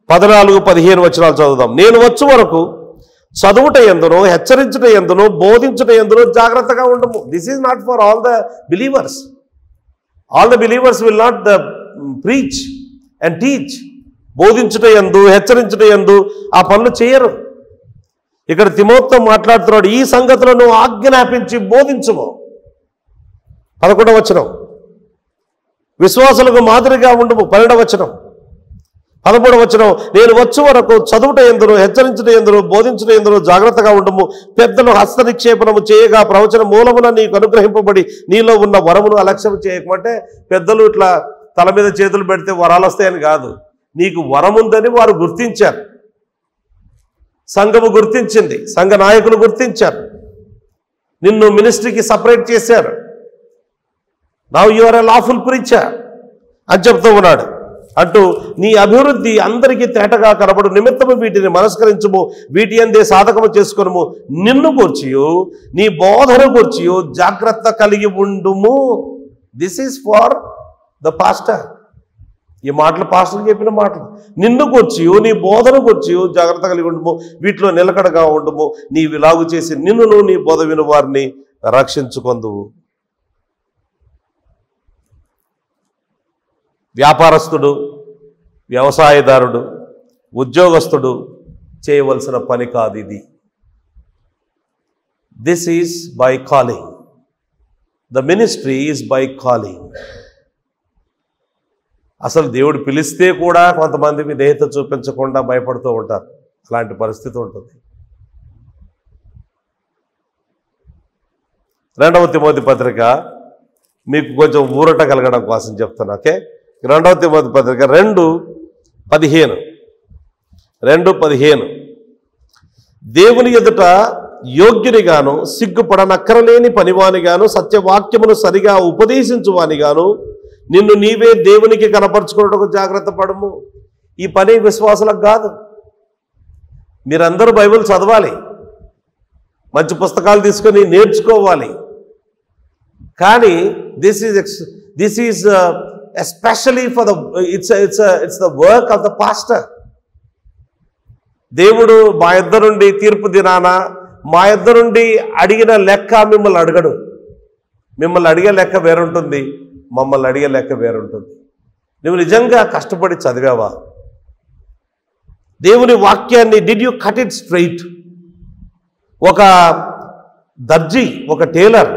14, 15 వచనాలు చదువుదాం. నేను వచ్చు వరకు చదువుట ఎందును, హెచ్చరించుట ఎందును, బోధించుట ఎందును జాగ్రత్తగా ఉండము. This is not for all the believers. All the believers will not preach and teach. బోధించుట ఎందు, హెచ్చరించుట ఎందు ఆ పనులు చేయరు. ఇక్కడ తిమోతితో మాట్లాడుతున్నాడు, ఈ సంగతులను ఆజ్ఞాపించి బోధించుము. 11వ వచనం, విశ్వాసులకు మాదిరిగా ఉండము. 12వ వచనం, 13వ వచనం, నేను వచ్చు వరకు చదువుట ఎందును, హెచ్చరించుట ఎందును, బోధించుట ఎందును జాగ్రత్తగా ఉండము. పెద్దలు హస్త నిక్షేపణము చేయగా ప్రవచన మూలమున నీకు అనుగ్రహింపబడి నీలో ఉన్న వరమును అలక్ష్యం చేయకమంటే, పెద్దలు ఇట్లా తల మీద చేతులు పెడితే వరాలు వస్తాయని కాదు. నీకు వరముందని వారు గుర్తించారు, సంఘము గుర్తించింది, సంఘ నాయకులు గుర్తించారు, నిన్ను మినిస్ట్రీకి సపరేట్ చేశారు. Now you are a lawful preacher అని చెప్తూ ఉన్నాడు. అంటూ నీ అభివృద్ధి అందరికీ తేటగా కనబడు నిమిత్తము వీటిని మనస్కరించుము, వీటి అందే సాధకము చేసుకొనుము. నిన్ను కూర్చియు నీ బోధన కూర్చియు జాగ్రత్త కలిగి ఉండుము. This is for the pastor. ఈ మాటలు పాస్టర్ చెప్పిన మాటలు. నిన్ను కూర్చియు నీ బోధన కూర్చియు జాగ్రత్త కలిగి ఉండుము, వీటిలో నిలకడగా ఉండుము. నీ విలాగు చేసి నిన్నును నీ బోధ విను వారిని రక్షించుకొందువు. వ్యాపారస్తుడు, వ్యవసాయదారుడు, ఉద్యోగస్తుడు చేయవలసిన పని కాదు ఇది. This is by calling. The ministry is by calling. అసలు దేవుడు పిలిస్తే కూడా కొంతమంది విధేయత చూపించకుండా భయపడుతూ ఉంటారు. అలాంటి పరిస్థితి ఉంటుంది. 2వ తిమోతి పత్రిక మీకు కొంచెం ఊరట కలగడం కోసం చెప్తాను. ఓకే, 2వ తిమోతి పత్రిక 2:15 దేవుని ఎదుట యోగ్యునిగాను సిగ్గుపడనక్కరలేని పనివానిగాను సత్యవాక్యమును సరిగా ఉపదేశించువానిగాను నిన్ను నీవే దేవునికి కనపరుచుకోవడానికి జాగ్రత్త పడము. ఈ పని విశ్వాసులకు కాదు. మీరందరూ బైబిల్ చదవాలి, మంచి పుస్తకాలు తీసుకొని నేర్చుకోవాలి. కానీ this is especially for the it's the work of the pastor. దేవుడు మా ఇద్దరుండి తీర్పు దినాన మా ఇద్దరుండి అడిగిన లెక్క మిమ్మల్ని అడగడు. మిమ్మల్ని అడిగే లెక్క వేరుంటుంది, మమ్మల్ని అడిగే లెక్క వేరుంటుంది. నువ్వు నిజంగా కష్టపడి చదివావా? దేవుని వాక్యాన్ని did you cut it straight? ఒక దర్జీ, ఒక టైలర్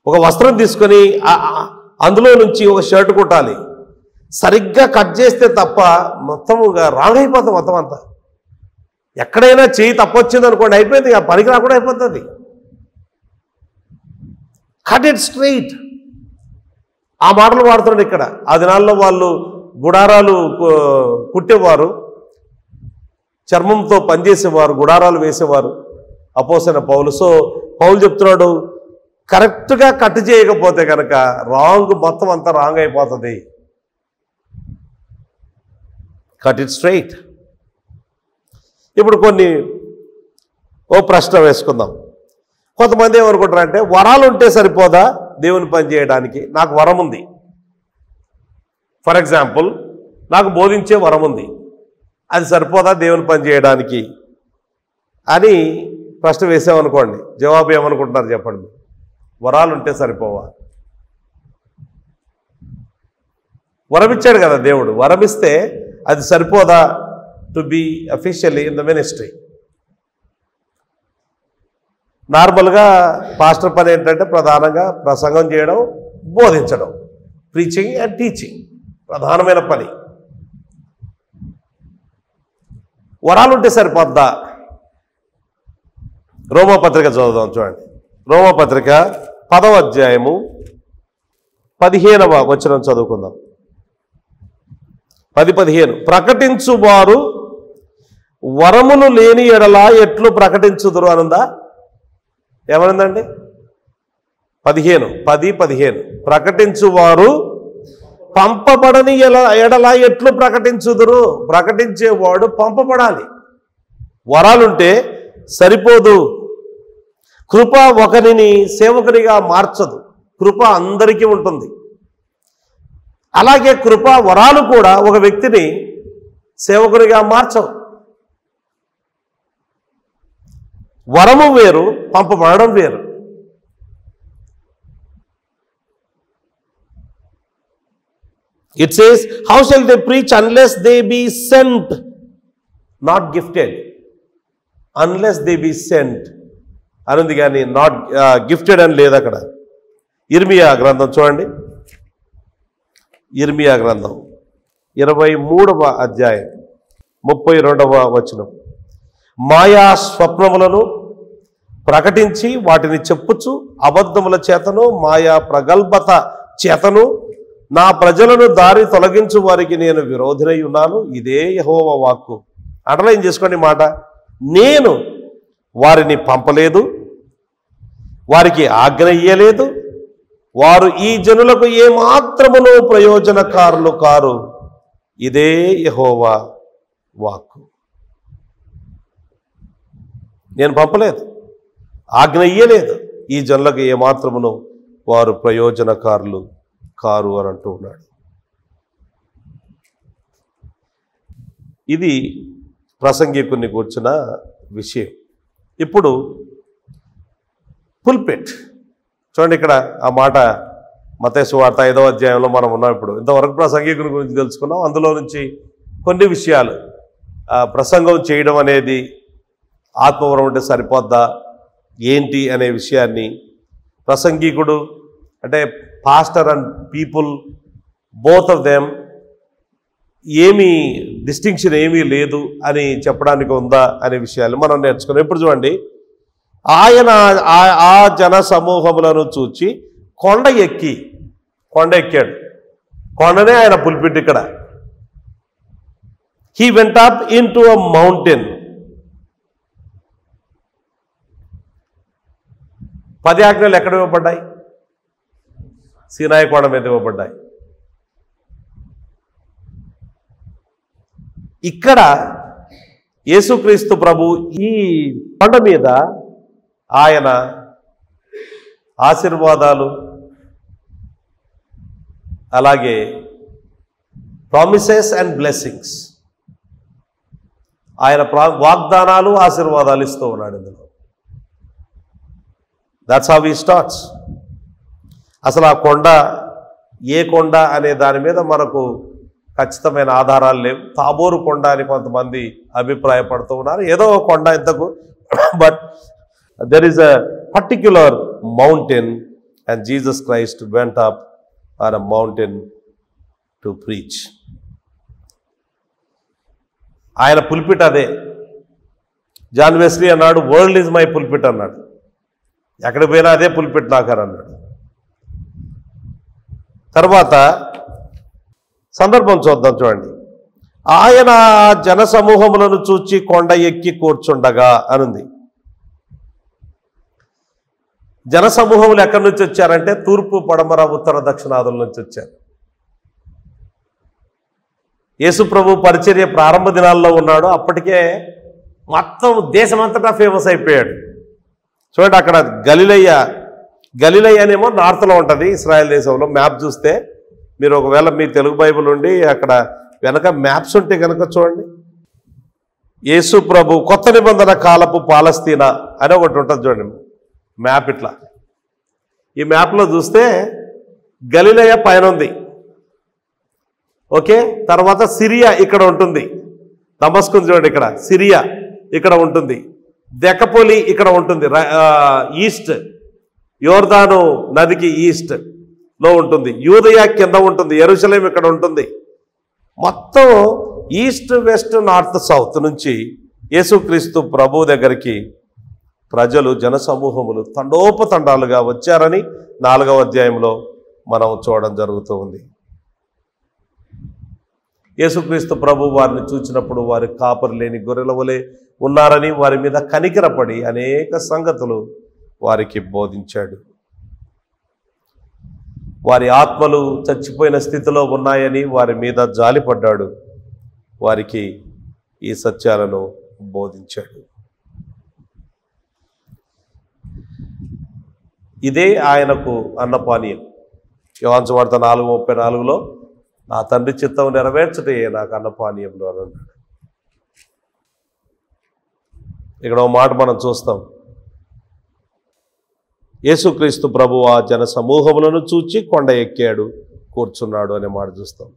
ఒక వస్త్రం తీసుకొని అందులో నుంచి ఒక షర్ట్ కుట్టాలి. సరిగ్గా కట్ చేస్తే తప్ప మొత్తముగా రాంగ్ అయిపోతుంది. మొత్తం అంతా ఎక్కడైనా చేయి తప్పొచ్చింది అనుకోండి, అయిపోయింది, ఆ పనికి రాకుండా అయిపోతుంది. Cut it straight. ఆ మాటలు వాడుతున్నాడు ఇక్కడ. ఆ దినాల్లో వాళ్ళు గుడారాలు కుట్టేవారు, చర్మంతో పనిచేసేవారు, గుడారాలు వేసేవారు అపోస్తలుడైన పౌలు. సో పౌలు చెప్తున్నాడు, కరెక్ట్గా కట్ చేయకపోతే కనుక రాంగ్, మొత్తం అంతా రాంగ్ అయిపోతుంది. Cut it straight. ఇప్పుడు ఓ ప్రశ్న వేసుకుందాం. కొంతమంది ఏమనుకుంటారంటే వరాలు ఉంటే సరిపోదా దేవుని పని చేయడానికి? నాకు వరం ఉంది, ఫర్ ఎగ్జాంపుల్ నాకు బోధించే వరం ఉంది, అది సరిపోదా దేవుని పని చేయడానికి అని ప్రశ్న వేసామనుకోండి. జవాబు ఏమనుకుంటున్నారు చెప్పండి? వరాలు ఉంటే సరిపోవా? వరమిచ్చాడు కదా దేవుడు, వరమిస్తే అది సరిపోదా to be officially in the ministry? నార్మల్గా పాస్టర్ పని ఏంటంటే ప్రధానంగా ప్రసంగం చేయడం, బోధించడం, ప్రీచింగ్ అండ్ టీచింగ్ ప్రధానమైన పని. వరాలుంటే సరిపోద్దా? రోమాపత్రిక చదువుదాం, చూడండి. రోమాపత్రిక 10వ అధ్యాయము 15వ వచనం చదువుకుందాం. 10:15 ప్రకటించువారు వరములు లేని ఎడల ఎట్లు ప్రకటించుదురు అనుందా? ఏమనుందండి? 10:15 ప్రకటించువారు పంపబడని ఎడల ఎట్లు ప్రకటించుదురు? ప్రకటించేవాడు పంపబడాలి. వరాలుంటే సరిపోదు. కృప ఒకరిని సేవకునిగా మార్చదు. కృప అందరికీ ఉంటుంది. అలాగే కృప వరాలు కూడా ఒక వ్యక్తిని సేవకునిగా మార్చవు. వరము వేరు, పంపబడడం వేరు. It says, how shall they preach unless they be sent? Not gifted. Unless they be sent. అనుంది కానీ నాట్ గిఫ్టెడ్ అని లేదు అక్కడ. ఇర్మియా గ్రంథం చూడండి. ఇర్మియా గ్రంథం 23వ అధ్యాయం 32వ వచనం. మాయా స్వప్నములను ప్రకటించి వాటిని చెప్పుచు అబద్ధముల చేతను మాయా ప్రగల్భత చేతను నా ప్రజలను దారి తొలగించు వారికి నేను విరోధినై ఉన్నాను. ఇదే యెహోవా వాక్కు. అండర్లైన్ చేసుకోండి మాట. నేను వారిని పంపలేదు, వారికి ఆజ్ఞ ఇయ్యలేదు, వారు ఈ జనులకు ఏమాత్రమును ప్రయోజనకారులు కారు. ఇదే యెహోవా వాక్కు. నేను పంపలేదు, ఆజ్ఞ ఇయ్యలేదు, ఈ జనులకు ఏమాత్రమును వారు ప్రయోజనకారులు కారు అని అంటూ ఉన్నాడు. ఇది ప్రసంగికుని కూర్చున్న విషయం. ఇప్పుడు పుల్పిట్ చూడండి. ఇక్కడ ఆ మాట మత్తయి సువార్త 5వ అధ్యాయంలో మనం ఉన్నాం. ఇప్పుడు ఇంతవరకు ప్రసంగికుని గురించి తెలుసుకున్నాం. అందులో నుంచి కొన్ని విషయాలు, ప్రసంగం చేయడం అనేది ఆత్మవరం ఉంటే సరిపోద్దా ఏంటి అనే విషయాన్ని, ప్రసంగికుడు అంటే pastor and people both of them ఏమీ డిస్టింక్షన్ ఏమీ లేదు అని చెప్పడానికి ఉందా అనే విషయాలు మనం నేర్చుకున్నాం. ఇప్పుడు చూడండి, ఆయన ఆ జన సమూహములను చూచి కొండ ఎక్కాడు. కొండనే ఆయన పుల్పిట్. ఇక్కడ he went up in to a mountain. 10 ఆజ్ఞలు ఎక్కడ ఇవ్వబడ్డాయి? సీనాయి కొండ మీద ఇవ్వబడ్డాయి. ఇక్కడ యేసుక్రీస్తు ప్రభు ఈ కొండ మీద ఆయన ఆశీర్వాదాలు, అలాగే ప్రామిసెస్ అండ్ బ్లెస్సింగ్స్, ఆయన వాగ్దానాలు, ఆశీర్వాదాలు ఇస్తూ ఉన్నాడు ఇందులో. That's how he starts. అసలు ఆ కొండ ఏ కొండ అనే దాని మీద మనకు ఖచ్చితమైన ఆధారాలు లేవు. తాబోరు కొండ అని కొంతమంది అభిప్రాయపడుతూ ఉన్నారు. ఏదో ఒక కొండ ఇంతకు, but there is a particular mountain and Jesus Christ vent up on a mountain to preach. ఆయన పుల్పిట్ అదే. జాన్ వెస్లీ అన్నాడు, వరల్డ్ ఈజ్ మై పుల్పిట్ అన్నాడు. ఎక్కడికి పోయినా అదే పుల్పిట్ నాకని అన్నాడు. తర్వాత సందర్భం చూద్దాం, చూడండి. ఆయన జన సమూహములను చూచి కొండ ఎక్కి కూర్చుండగా అనుంది. జన సమూహములు ఎక్కడి నుంచి వచ్చారంటే తూర్పు, పడమర, ఉత్తర, దక్షిణాదుల నుంచి వచ్చారు. యేసు ప్రభు పరిచర్య ప్రారంభ దినాల్లో ఉన్నాడు. అప్పటికే మొత్తం దేశమంతటా ఫేమస్ అయిపోయాడు. చూడండి, అక్కడ గలిలయ్యనేమో నార్త్లో ఉంటుంది, ఇస్రాయల్ దేశంలో. మ్యాప్ చూస్తే మీరు ఒకవేళ మీ తెలుగు బైబిల్ ఉండి అక్కడ వెనక మ్యాప్స్ ఉంటే కనుక చూడండి. యేసు ప్రభు కొత్త నిబంధన కాలపు పాలస్తీనా అని ఒకటి ఉంటుంది చూడండి మ్యాప్. ఇట్లా ఈ మ్యాప్లో చూస్తే గలిలయ పైన ఉంది. ఓకే, తర్వాత సిరియా ఇక్కడ ఉంటుంది. దమస్కు చూడండి, ఇక్కడ సిరియా ఇక్కడ ఉంటుంది. దెకపోలి ఇక్కడ ఉంటుంది, ఈస్ట్ యోర్దాను నదికి ఈస్ట్ లో ఉంటుంది. యూదయ కింద ఉంటుంది. యెరూషలేం ఇక్కడ ఉంటుంది. మొత్తం ఈస్ట్, వెస్ట్, నార్త్, సౌత్ నుంచి యేసుక్రీస్తు ప్రభు దగ్గరికి ప్రజలు, జనసమూహములు తండోపతండాలుగా వచ్చారని 4వ అధ్యాయంలో మనం చూడడం జరుగుతూ ఉంది. యేసుక్రీస్తు ప్రభు వారిని చూచినప్పుడు వారి కాపరి లేని గొర్రెల వలె ఉన్నారని, వారి మీద కనికరపడి అనేక సంగతులు వారికి బోధించాడు. వారి ఆత్మలు చచ్చిపోయిన స్థితిలో ఉన్నాయని వారి మీద జాలిపడ్డాడు. వారికి ఈ సత్యాలను బోధించాడు. ఇదే ఆయనకు అన్నపానీయం. యోహాను సువార్త 4:34లో నా తండ్రి చిత్తం నెరవేర్చుటే నాకు అన్నపానీయంలో అని అన్నాడు. ఇక్కడ ఒక మాట మనం చూస్తాం, యేసుక్రీస్తు ప్రభు ఆ జన సమూహములను చూచి కొండ ఎక్కాడు, కూర్చున్నాడు అనే మాట చూస్తాం.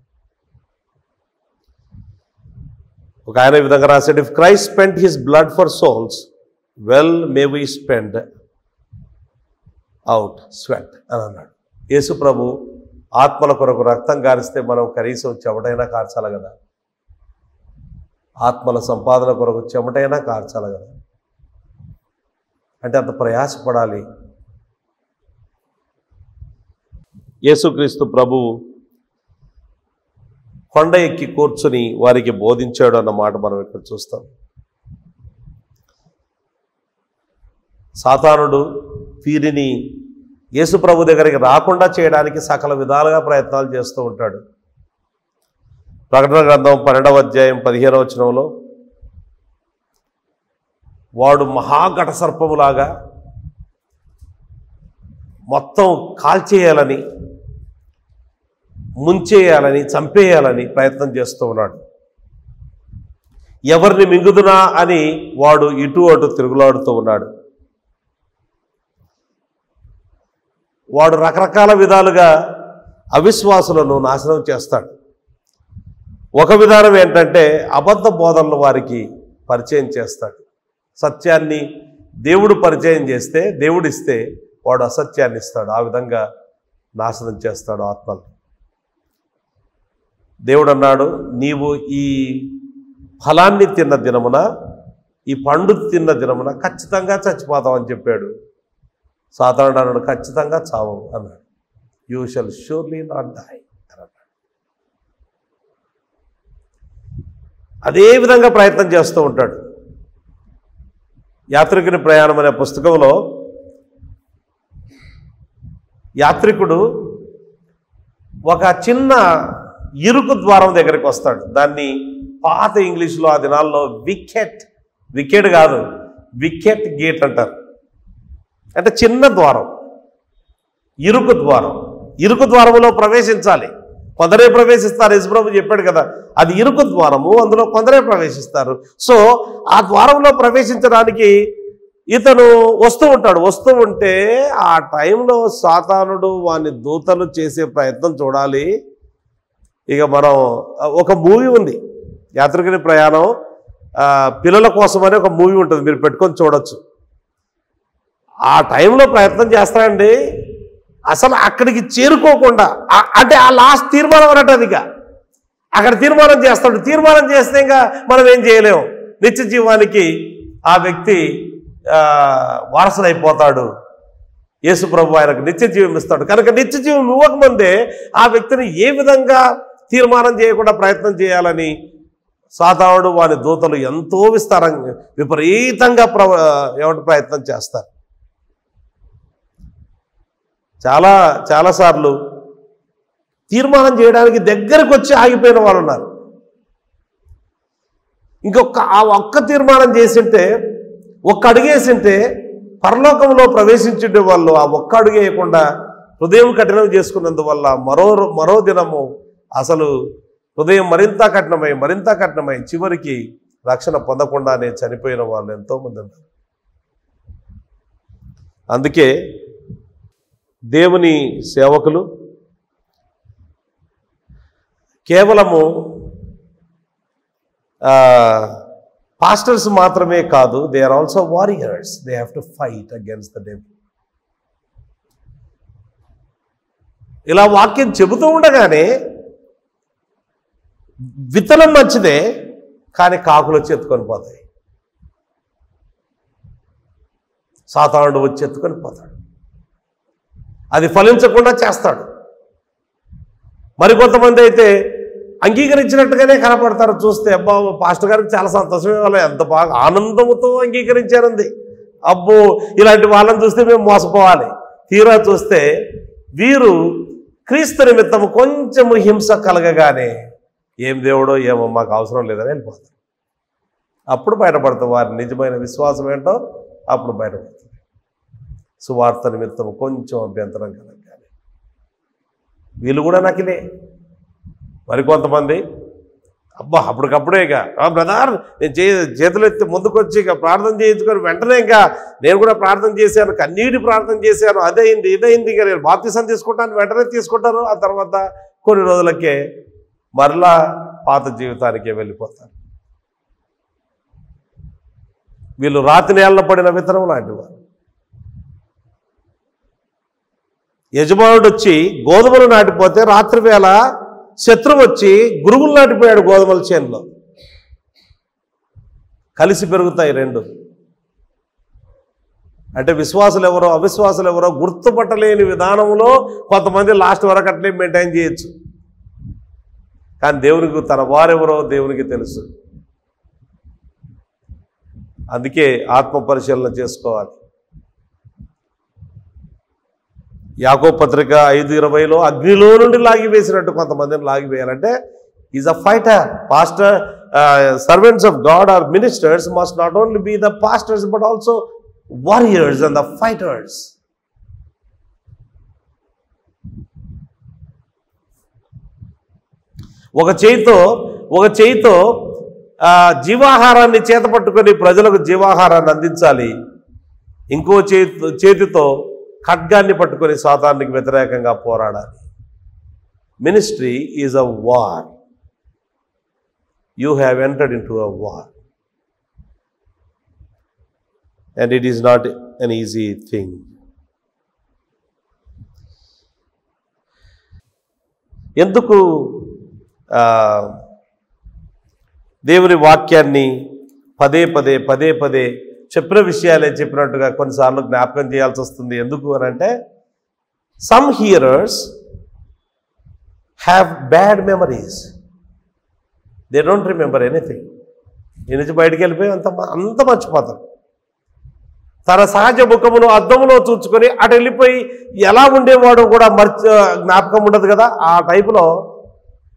ఒక ఆయన ఈ విధంగా రాశాడు, if Christ spent his blood for souls, well may we spend out sweat అని అన్నాడు. యేసు ప్రభు ఆత్మల కొరకు రక్తం కారిస్తే మనం కనీసం చెమటైనా కార్చాలి కదా. ఆత్మల సంపాదన కొరకు చెమటైనా కార్చాలి కదా. అంటే అంత ప్రయాసపడాలి. యేసుక్రీస్తు ప్రభు కొండ ఎక్కి కూర్చుని వారికి బోధించాడు అన్న మాట మనం ఇక్కడ చూస్తాం. సాతానుడు వీరిని యేసు ప్రభు దగ్గరికి రాకుండా చేయడానికి సకల విధాలుగా ప్రయత్నాలు చేస్తూ ఉంటాడు. ప్రకటన గ్రంథం 12వ అధ్యాయం 15వ వచనంలో వాడు మహాఘట సర్పములాగా మొత్తం కాల్చేయాలని, ముంచేయాలని, చంపేయాలని ప్రయత్నం చేస్తూ ఉన్నాడు. ఎవరిని మింగుదునా అని వాడు ఇటు అటు తిరుగులాడుతూ ఉన్నాడు. వాడు రకరకాల విధాలుగా అవిశ్వాసులను నాశనం చేస్తాడు. ఒక విధానం ఏంటంటే అబద్ధ బోధనలు వారికి పరిచయం చేస్తాడు. సత్యాన్ని దేవుడు పరిచయం చేస్తే, దేవుడిస్తే వాడు అసత్యాన్ని ఇస్తాడు. ఆ విధంగా నాశనం చేస్తాడు ఆత్మలు. దేవుడు అన్నాడు, నీవు ఈ ఫలాన్ని తిన్న దినమున, ఈ పండు తిన్న దినమున ఖచ్చితంగా చచ్చిపోతావు అని చెప్పాడు. సాతానుడు అన్నాడు, ఖచ్చితంగా చావు అన్నాడు. You shall surely not die అన్నాడు. అదే విధంగా ప్రయత్నం చేస్తూ ఉంటాడు. యాత్రికుని ప్రయాణం అనే పుస్తకంలో యాత్రికుడు ఒక చిన్న ఇరుకు ద్వారం దగ్గరికి వస్తాడు. దాన్ని పాత ఇంగ్లీష్లో ఆ దినాల్లో వికెట్ కాదు, వికెట్ గేట్ అంటారు. అంటే చిన్న ద్వారం, ఇరుకు ద్వారం. ఇరుకు ద్వారములో ప్రవేశించాలి. కొందరే ప్రవేశిస్తారు. యేసుప్రభు చెప్పాడు కదా, అది ఇరుకు ద్వారము, అందులో కొందరే ప్రవేశిస్తారు. సో ఆ ద్వారంలో ప్రవేశించడానికి ఇతను వస్తూ ఉంటాడు. వస్తూ ఉంటే ఆ టైంలో సాతానుడు వాని దూతలు చేసే ప్రయత్నం చూడాలి. ఇక మనం ఒక మూవీ ఉంది, యాత్రికుని ప్రయాణం, పిల్లల కోసమని ఒక మూవీ ఉంటుంది, మీరు పెట్టుకొని చూడొచ్చు. ఆ టైంలో ప్రయత్నం చేస్తాడండి. అసలు అక్కడికి చేరుకోకుండా, అంటే ఆ లాస్ట్ తీర్మానం అన్నట్టు అది. ఇక అక్కడ తీర్మానం చేస్తాడు. తీర్మానం చేస్తే ఇంకా మనం ఏం చేయలేము. నిత్య జీవానికి ఆ వ్యక్తి వారసుడైపోతాడు. యేసు ప్రభు ఆయనకు నిత్య జీవం ఇస్తాడు. కనుక నిత్య జీవం ఇవ్వకముందే ఆ వ్యక్తిని ఏ విధంగా తీర్మానం చేయకుండా ప్రయత్నం చేయాలని సాతానుడు వాని దూతలు ఎంతో విస్తారంగా విపరీతంగా ప్రయత్నం చేస్తారు. చాలాసార్లు తీర్మానం చేయడానికి దగ్గరకు వచ్చి ఆగిపోయిన వాళ్ళు ఉన్నారు. ఆ ఒక్క తీర్మానం చేసింటే, ఒక్క అడుగేసింటే పరలోకంలో ప్రవేశించే వాళ్ళు ఆ ఒక్క అడుగు వేయకుండా హృదయం కఠినం చేసుకున్నందువల్ల మరో దినము అసలు హృదయం మరింత కఠినమై చివరికి రక్షణ పొందకుండానే చనిపోయిన వాళ్ళు ఎంతోమంది ఉన్నారు. అందుకే దేవుని సేవకులు కేవలము పాస్టర్స్ మాత్రమే కాదు, they are also warriors. They have to fight against the devil. ఇలా వాక్యం చెబుతూ ఉండగానే విత్తనం మంచిదే, కానీ కాకులు వచ్చి ఎత్తుకొని పోతాయి. సాతానుడు వచ్చి ఎత్తుకొని పోతాడు. అది ఫలించకుండా చేస్తాడు. మరికొంతమంది అయితే అంగీకరించినట్టుగానే కనపడతారు. చూస్తే అబ్బా పాస్టర్ గారికి చాలా సంతోషమే, వాళ్ళు ఎంత బాగా ఆనందంతో అంగీకరించారంది. అబ్బో ఇలాంటి వాళ్ళని చూస్తే మేము మోసపోవాలి. తీరా చూస్తే వీరు క్రీస్తు నిమిత్తము కొంచెము హింస కలగగానే ఏం దేవుడో ఏమో మాకు అవసరం లేదని వెళ్ళిపోతారు. అప్పుడు బయటపడతాం వారి నిజమైన విశ్వాసం ఏంటో అప్పుడు బయటపడుతుంది. సువార్త నిమిత్తం కొంచెం అభ్యంతరం కలగాలి. వీళ్ళు కూడా నకిలే. మరికొంతమంది అబ్బా అప్పటికప్పుడే ఇక బ్రదర్ నేను చేతులు ఎత్తి ముందుకొచ్చి ఇక ప్రార్థన చేయించుకొని వెంటనే ఇంకా నేను కూడా ప్రార్థన చేశాను, కన్నీటి ప్రార్థన చేశాను, అదైంది ఇదైంది, ఇక నేను బాప్తిసం తీసుకుంటాను, వెంటనే తీసుకుంటారు. ఆ తర్వాత కొన్ని రోజులకే మరలా పాత జీవితానికే వెళ్ళిపోతారు. వీళ్ళు రాతి నేలన పడిన విత్తనం లాంటి వారు. యజమానుడు వచ్చి గోధుమలు నాటిపోతే రాత్రి వేళ శత్రువు వచ్చి గురుగులు నాటిపోయాడు గోధుమల చేనులో. కలిసి పెరుగుతాయి రెండు. అంటే విశ్వాసులు ఎవరో అవిశ్వాసులు ఎవరో గుర్తుపట్టలేని విధానంలో కొంతమంది లాస్ట్ వరకు అట్లే మెయింటైన్ చేయొచ్చు. కానీ దేవునికి తన వారెవరో దేవునికి తెలుసు. అందుకే ఆత్మ పరిశీలన చేసుకోవాలి. యాకోబు పత్రిక 5:20లో అగ్నిలో నుండి లాగివేసినట్టు కొంతమందిని లాగివేయాలంటే is a fighter. Pastor servants of God are ministers must not only be the pastors but also warriors and the fighters. ఒక చేయితో జీవాహారాన్ని చేతపట్టుకొని ప్రజలకు జీవాహారాన్ని అందించాలి. ఇంకో చేతితో ఖడ్గాన్ని పట్టుకొని సాతానికి వ్యతిరేకంగా పోరాడాలి. Ministry is a war. You have entered in to a war and it is not an easy thing. ఎందుకు దేవుని వాక్యాన్ని పదే పదే చెప్పిన విషయాలే చెప్పినట్టుగా కొన్నిసార్లు జ్ఞాపకం చేయాల్సి వస్తుంది. ఎందుకు అని అంటే some hearers have bad memories. They don't remember anything. ఈ నుంచి బయటికి వెళ్ళిపోయి అంత మర్చిపోతారు. తన సహజ ముఖమును అద్దములో చూచుకొని అటు వెళ్ళిపోయి ఎలా ఉండేవాడు కూడా జ్ఞాపకం ఉండదు కదా. ఆ టైపులో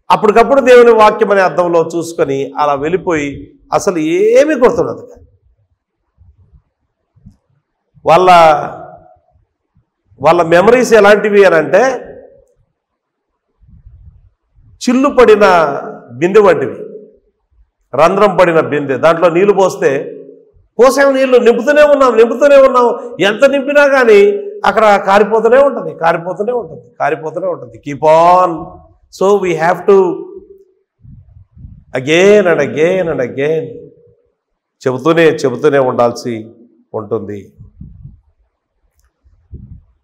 అప్పటికప్పుడు దేవుని వాక్యం అనే అద్దంలో చూసుకొని అలా వెళ్ళిపోయి అసలు ఏమీ గుర్తుండదు. వాళ్ళ మెమరీస్ ఎలాంటివి అని అంటే చిల్లు పడిన బిందె వంటివి. రంధ్రం పడిన బిందె, దాంట్లో నీళ్లు పోసాము, నీళ్లు నింపుతూనే ఉన్నాం. ఎంత నింపినా కానీ అక్కడ కారిపోతూనే ఉంటుంది. Keep on. So we have to again and again చెబుతూనే ఉండాల్సి ఉంటుంది.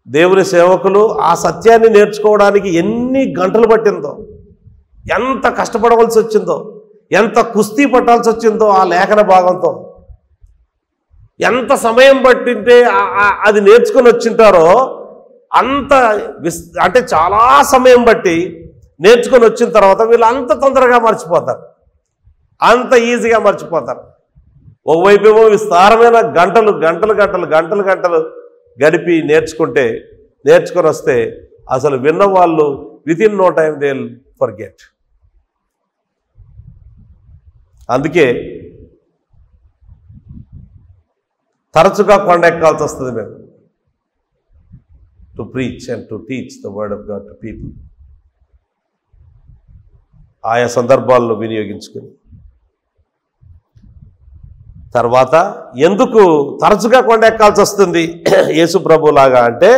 దేవుని సేవకులు ఆ సత్యాన్ని నేర్చుకోవడానికి ఎన్ని గంటలు పట్టిందో, ఎంత కష్టపడవలసి వచ్చిందో, ఎంత కుస్తీ పట్టాల్సి వచ్చిందో ఆ లేఖన భాగంతో, ఎంత సమయం పట్టింటే అది నేర్చుకొని వచ్చింటారో అంటే చాలా సమయం బట్టి నేర్చుకొని వచ్చిన తర్వాత వీళ్ళు అంత తొందరగా మర్చిపోతారు, అంత ఈజీగా మర్చిపోతారు. ఒకవైపు ఏమో విస్తారమైన గంటలు గడిపి నేర్చుకొని వస్తే అసలు విన్న వాళ్ళు within no time they will forget. అందుకే తరచుగా కొండ ఎక్కాల్సి వస్తుంది మేము, to preach and to teach the word of God to people. ఆయా సందర్భాలను వినియోగించుకుని తర్వాత ఎందుకు తరచుగా కొండ ఎక్కాల్సి వస్తుంది యేసు ప్రభులాగా అంటే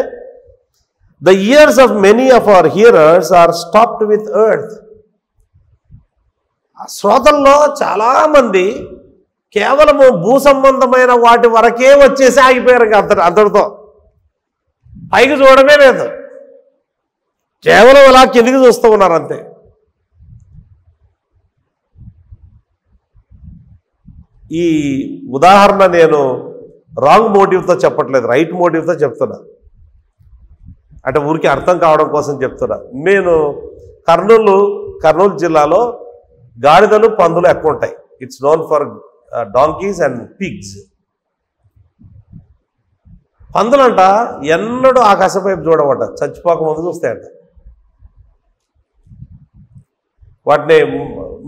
the ears of many of our hearers are stopped with earth. శ్రోతల్లో చాలామంది కేవలము భూ సంబంధమైన వాటి వరకే వచ్చేసి ఆగిపోయారు. అంతటితో పైకి చూడమే లేదు, కేవలం అలా కిందికి చూస్తూ ఉన్నారు అంతే. ఈ ఉదాహరణ నేను రాంగ్ మోటివ్తో చెప్పట్లేదు, రైట్ మోటివ్తో చెప్తున్నా. అంటే ఊరికి అర్థం కావడం కోసం చెప్తున్నా. నేను కర్నూలు జిల్లాలో గాడిదలు, పందులు ఎక్కువ ఉంటాయి. It's known for donkeys and pigs. పందులంట ఎన్నడూ ఆకాశం వైపు చూడమంట, చచ్చిపోక ముందు చూస్తాయంట. వాటిని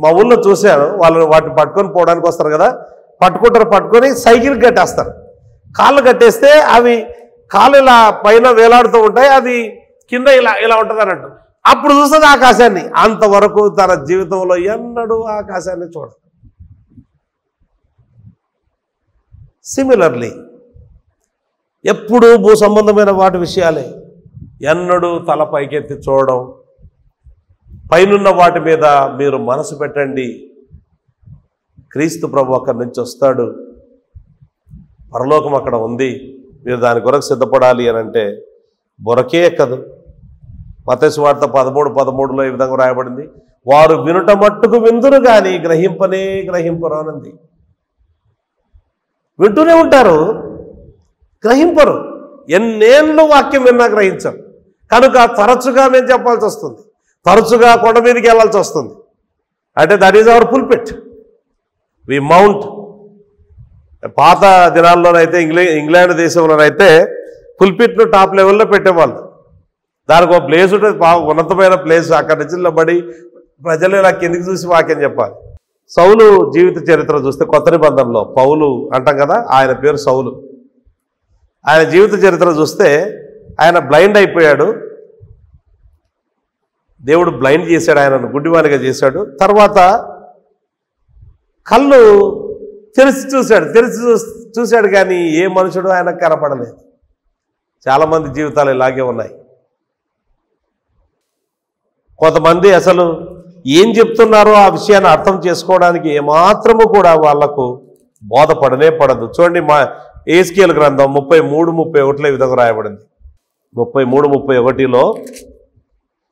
మా ఊళ్ళో చూశాను. వాటిని పట్టుకొని పోవడానికి వస్తారు కదా, పట్టుకొని సైకిల్ కట్టేస్తారు. కాళ్ళు కట్టేస్తే అవి కాళ్ళు ఇలా పైన వేలాడుతూ ఉంటాయి, అది కింద ఇలా ఉంటుంది అన్నట్టు. అప్పుడు చూస్తుంది ఆకాశాన్ని. అంతవరకు తన జీవితంలో ఎన్నడూ ఆకాశాన్ని చూడదు. సిమిలర్లీ ఎప్పుడూ భూ సంబంధమైన వాటి విషయాలే, ఎన్నడూ తల పైకెత్తి చూడడం. పైనున్న వాటి మీద మీరు మనసు పెట్టండి. క్రీస్తు ప్రభు అక్కడి నుంచి వస్తాడు, పరలోకం అక్కడ ఉంది, మీరు దాని కొరకు సిద్ధపడాలి అని అంటే బొరకే ఎక్కదు. మత్తయి సువార్త 13:13లో ఈ విధంగా రాయబడింది, వారు వినుట మట్టుకు విందురు కానీ గ్రహింపరు అనంది. వింటూనే ఉంటారు, గ్రహింపరు. ఎన్నేళ్ళు వాక్యం విన్నా గ్రహించరు. కనుక తరచుగా మేము చెప్పాల్సి వస్తుంది, తరచుగా కొండ మీదకి వెళ్ళాల్సి వస్తుంది. అంటే that is our pulpit. We mount. పాత దినాల్లోనైతే ఇంగ్లాండ్ దేశంలోనైతే పుల్పిట్ను టాప్ లెవెల్లో పెట్టేవాళ్ళు. దానికి ఒక ప్లేస్ ఉంటుంది, బాగా ఉన్నతమైన ప్లేస్. అక్కడ నుంచి నిలబడి ప్రజలు ఇలా కిందికి చూసి వాక్యం చెప్పాలి. సౌలు జీవిత చరిత్ర చూస్తే కొత్త నిబంధనలో పౌలు అంటాం కదా, ఆయన పేరు సౌలు. ఆయన జీవిత చరిత్ర చూస్తే ఆయన బ్లైండ్ అయిపోయాడు. దేవుడు బ్లైండ్ చేశాడు, ఆయనను గుడ్డివానిగా చేశాడు. తర్వాత కళ్ళు తెరిచి చూశాడు కానీ ఏ మనుషుడు ఆయనకు కనపడలేదు. చాలామంది జీవితాలు ఇలాగే ఉన్నాయి. కొంతమంది అసలు ఏం చెప్తున్నారో ఆ విషయాన్ని అర్థం చేసుకోవడానికి ఏమాత్రము కూడా వాళ్లకు బోధపడనే పడదు. చూడండి, మా ఎహెజ్కేలు గ్రంథం 33:31 ఈ విధంగా రాయబడింది. 33:31లో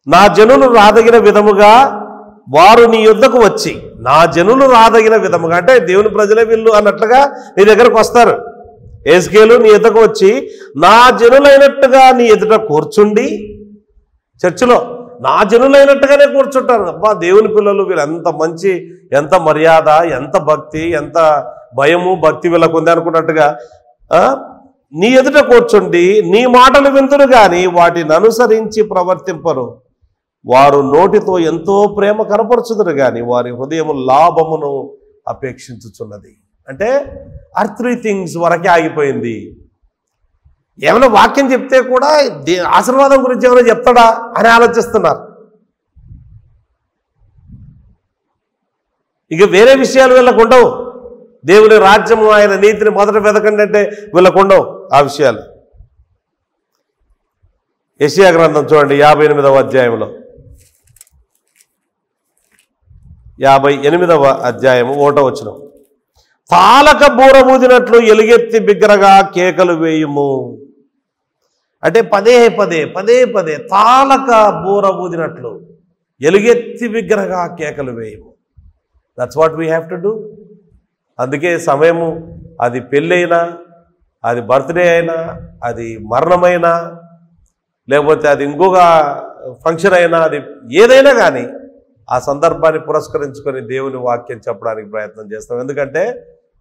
నా జనులు రాదగిన విధముగా వారు నీ యుద్ధకు వచ్చి నా జనులు రాదగిన విధముగా, అంటే దేవుని ప్రజలే వీళ్ళు అన్నట్లుగా నీ దగ్గరకు వస్తారు. ఎజ్కేలు నీ యుద్ధకు వచ్చి నా జనులైనట్టుగా నీ ఎదుట కూర్చుండి, చర్చిలో నా జనులైనట్టుగానే కూర్చుంటారు. అబ్బా, దేవుని పిల్లలు వీళ్ళు ఎంత మంచి, ఎంత మర్యాద, ఎంత భక్తి, ఎంత భయము భక్తి వీళ్ళకు ఉంది అనుకున్నట్టుగా నీ ఎదుట కూర్చుండి నీ మాటలు వింతురు గాని వాటిని అనుసరించి ప్రవర్తింపరు. వారు నోటితో ఎంతో ప్రేమ కనపరచుదురు గాని వారి హృదయము లాభమును అపేక్షించుచున్నది. అంటే అర్త్లీ థింగ్స్ వరకే ఆగిపోయింది. ఏమైనా వాక్యం చెప్తే కూడా ఆశీర్వాదం గురించి ఏమైనా చెప్తాడా అని ఆలోచిస్తున్నారు. ఇక వేరే విషయాలు వీళ్ళకు ఉండవు. దేవుని రాజ్యము ఆయన నీతిని మొదట వెతకండి అంటే వీళ్ళకు ఉండవు ఆ విషయాలు. యెషయా గ్రంథం చూడండి 58వ అధ్యాయంలో, 58వ అధ్యాయము 1వ వచనం. తాళక బూర ఊదినట్లు ఎలుగెత్తి బిగ్గరగా కేకలు వేయుము. అంటే పదే పదే తాళక బూర ఊదినట్లు ఎలుగెత్తి బిగ్గరగా కేకలు వేయుము. That's what we have to do. అందుకే సమయము, అది పెళ్ళైనా, అది బర్త్డే అయినా, అది మరణమైనా, లేకపోతే అది ఇంకొక ఫంక్షన్ అయినా, అది ఏదైనా కానీ ఆ సందర్భాన్ని పురస్కరించుకొని దేవుని వాక్యం చెప్పడానికి ప్రయత్నం చేస్తాం. ఎందుకంటే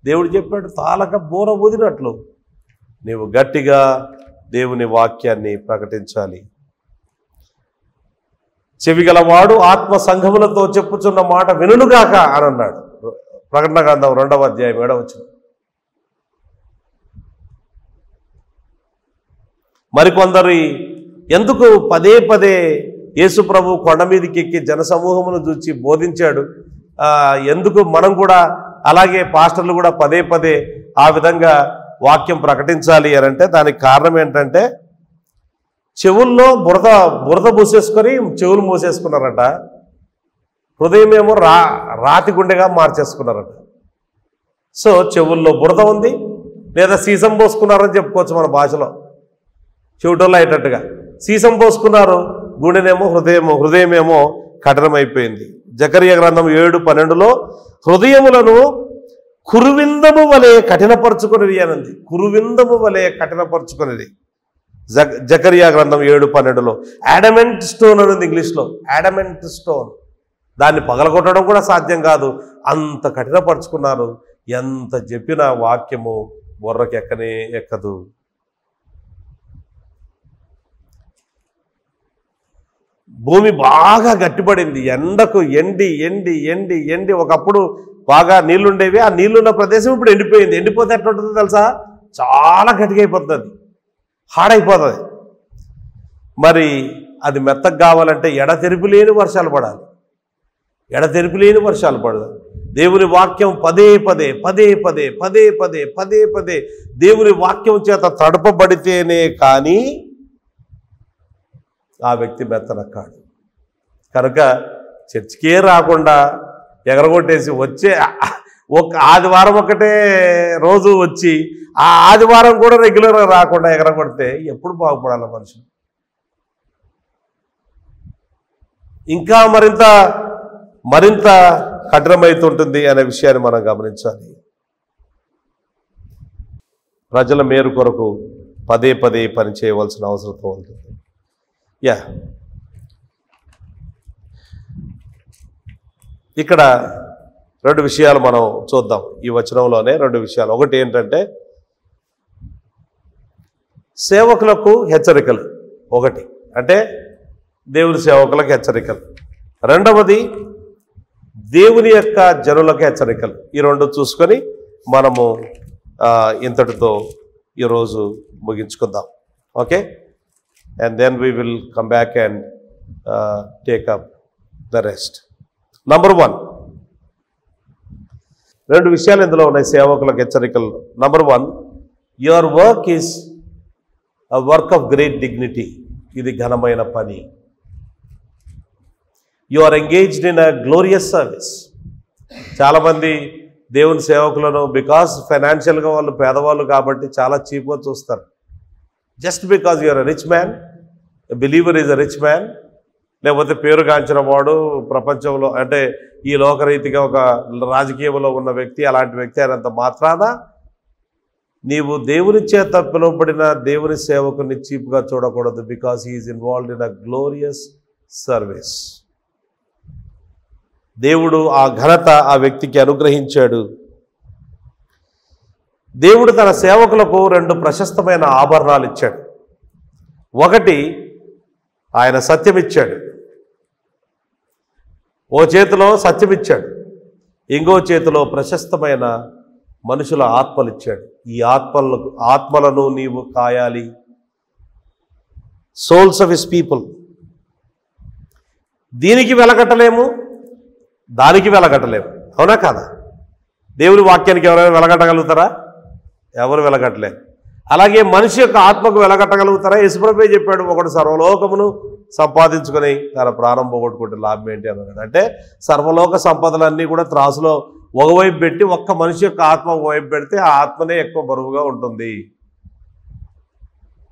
దేవుడు చెప్పాడు, తాళక బూర ఊదినట్లు నీవు గట్టిగా దేవుని వాక్యాన్ని ప్రకటించాలి. చెవిగలవాడు ఆత్మ సంఘములతో చెప్పుచున్న మాట వినుగాక అని అన్నాడు. ప్రకటన గ్రంథం 2వ అధ్యాయం 7వ వచనం. మరికొందరు ఎందుకు పదే యేసు ప్రభు కొండ మీదకి ఎక్కి జనసమూహమును చూచి బోధించాడు, ఎందుకు మనం కూడా అలాగే పాస్టర్లు కూడా పదే ఆ విధంగా వాక్యం ప్రకటించాలి అని అంటే దానికి కారణం ఏంటంటే చెవుల్లో బురద పూసేసుకొని చెవులు మూసేసుకున్నారట. హృదయం ఏమో రాతి గుండెగా మార్చేసుకున్నారట. సో చెవుల్లో బురద ఉంది, లేదా సీసం పోసుకున్నారని చెప్పుకోవచ్చు మన భాషలో, చెవిటోళ్ళు అయ్యేటట్టుగా సీసం పోసుకున్నారు. గుండెనేమో హృదయమేమో కఠినమైపోయింది. జకరియా గ్రంథం 7:12లో హృదయములను కురువిందము వలె కఠినపరుచుకునేది అనంది. కురువిందము వలె కఠినపరుచుకునేది. జకరియా గ్రంథం 7:12లో యాడమెంట్ స్టోన్ అనేది ఇంగ్లీష్లో, యాడమెంట్ స్టోన్. దాన్ని పగలగొట్టడం కూడా సాధ్యం కాదు, అంత కఠినపరుచుకున్నారు. ఎంత చెప్పిన వాక్యము బుర్రకెక్కనే ఎక్కదు. భూమి బాగా గట్టిపడింది, ఎండకు ఎండి ఒకప్పుడు బాగా నీళ్లుండేవి. ఆ నీళ్లున్న ప్రదేశం ఇప్పుడు ఎండిపోయింది. ఎండిపోతే ఎట్లుంటుందో తెలుసా, చాలా గట్టిగా అయిపోతుంది, హార్డ్ అయిపోతుంది. మరి అది మెత్తగా కావాలంటే ఎడతెరిపి లేని వర్షాలు పడాలి, ఎడతెరిపి లేని వర్షాలు పడాలి. దేవుని వాక్యం పదే దేవుని వాక్యం చేత తడపబడితేనే కానీ ఆ వ్యక్తి మెత్తనక్కాడు. కనుక చర్చికే రాకుండా ఎగరగొట్టేసి వచ్చే ఒక ఆదివారం ఒకటే రోజు వచ్చి ఆ ఆదివారం కూడా రెగ్యులర్గా రాకుండా ఎగరగొడితే ఎప్పుడు బాగుపడాలి మనుషులు? ఇంకా మరింత కఠినమవుతుంటుంది అనే విషయాన్ని మనం గమనించాలి. ప్రజల మేలు కొరకు పదే పని చేయవలసిన అవసరం ఉంటుంది. ఇక్కడ 2 విషయాలు మనం చూద్దాం ఈ వచనంలోనే. 2 విషయాలు. ఒకటి ఏంటంటే సేవకులకు హెచ్చరికలు. ఒకటి అంటే దేవుని సేవకులకు హెచ్చరికలు. రెండవది దేవుని యొక్క జనులకు హెచ్చరికలు. ఈ 2 చూసుకొని మనము ఇంతటితో ఈరోజు ముగించుకుందాం. Okay, and then we will come back and take up the rest. Number 1, 2 విషయాలు ఇందులో ఉన్నాయి సేవకులకు హెచ్చరికలు. Number 1, your work is a work of great dignity. ఇది ఘనమైన పని. You are engaged in a glorious service. చాలామంది దేవుని సేవకులను బికాస్ ఫైనాన్షియల్గా వాళ్ళు పేదవాళ్ళు కాబట్టి చాలా చీప్గా చూస్తారు. Just because you are a rich man, a believer is a rich man, లేకపోతే పేరుగాంచిన వాడు ప్రపంచంలో అంటే ఈ లోకరీతిగా ఒక రాజకీయంలో ఉన్న వ్యక్తి అలాంటి వ్యక్తి అయినంత మాత్రాన నీవు దేవుని చేత పిలువబడిన దేవుని సేవకుని చీప్గా చూడకూడదు. Because he is involved in a glorious service. దేవుడు ఆ ఘనత ఆ వ్యక్తికి అనుగ్రహించాడు. దేవుడు తన సేవకులకు 2 ప్రశస్తమైన ఆభరణాలు ఇచ్చాడు. ఒకటి, ఆయన సత్యం ఇచ్చాడు. ఓ చేతిలో సత్యం ఇచ్చాడు, ఇంకో చేతిలో ప్రశస్తమైన మనుషుల ఆత్మలు ఇచ్చాడు. ఈ ఆత్మలను నీవు కాయాలి. Souls of his people. దీనికి వెలగట్టలేము, దానికి వెలగట్టలేము. అవునా కాదా? దేవుని వాక్యానికి ఎవరైనా వెలగట్టగలుగుతారా? ఎవరు వెలగట్టలేరు. అలాగే మనిషి యొక్క ఆత్మకు వెలగట్టగలుగుతారా? యేసుప్రభువే చెప్పాడు, ఒకడు సర్వలోకమును సంపాదించుకొని తన ప్రాణం పోగొట్టుకుంటే లాభం ఏంటి అన్నాడు. అంటే సర్వలోక సంపదలన్నీ కూడా త్రాసులో ఒకవైపు పెట్టి ఒక్క మనిషి యొక్క ఆత్మ ఒకవైపు పెడితే ఆ ఆత్మనే ఎక్కువ బరువుగా ఉంటుంది.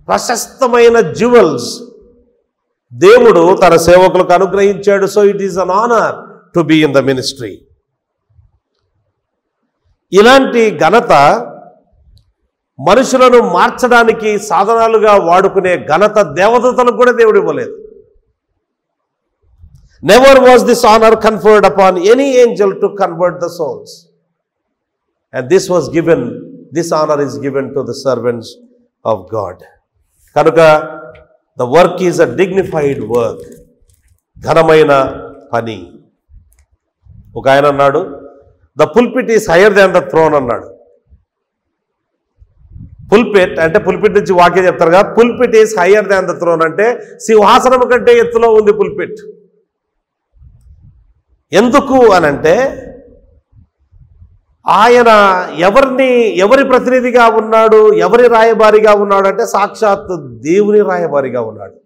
ప్రశస్తమైన జ్యువెల్స్ దేవుడు తన సేవకులకు అనుగ్రహించాడు. So it is an honour to be in the ministry. ఇలాంటి ఘనత మనుషులను మార్చడానికి సాధనాలుగా వాడుకునే ఘనత దేవదూతలకు కూడా దేవుడు ఇవ్వలేదు. Never was this honour conferred upon any angel to convert the souls. And this honour is given to the servants of God. కనుక the work is a dignified work. ఘనమైన పని. ఒక ఆయన అన్నాడు, the pulpit is higher than the throne అన్నాడు. Pulpit అంటే pulpit నుంచి వాక్యం చెప్తారు కదా, pulpit is higher than the throne అంటే సింహాసనం కంటే ఎత్తులో ఉంది పుల్పిట్. ఎందుకు అనంటే ఆయన ఎవరి ప్రతినిధిగా ఉన్నాడు, ఎవరి రాయబారిగా ఉన్నాడు అంటే సాక్షాత్ దేవుని రాయబారిగా ఉన్నాడు.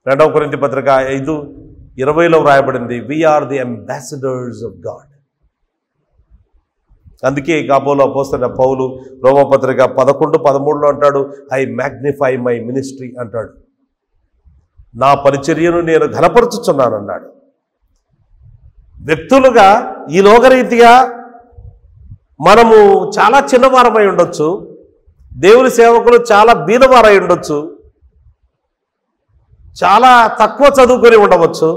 2వ కొరింథీ పత్రిక 5:20లో వ్రాయబడింది, we are the ambassadors of God. అందుకే కాబోలు అపోస్తలుడైన పౌలు రోమపత్రిక 11:13లో అంటాడు, ఐ మ్యాగ్నిఫై మై మినిస్ట్రీ అంటాడు. నా పరిచర్యను నేను ఘనపరుచుచున్నాను అన్నాడు. వ్యక్తులుగా ఈ లోకరీతిగా మనము చాలా చిన్నవారమై ఉండొచ్చు, దేవుని సేవకులు చాలా బీదవారై ఉండొచ్చు, చాలా తక్కువ చదువుకొని ఉండవచ్చు,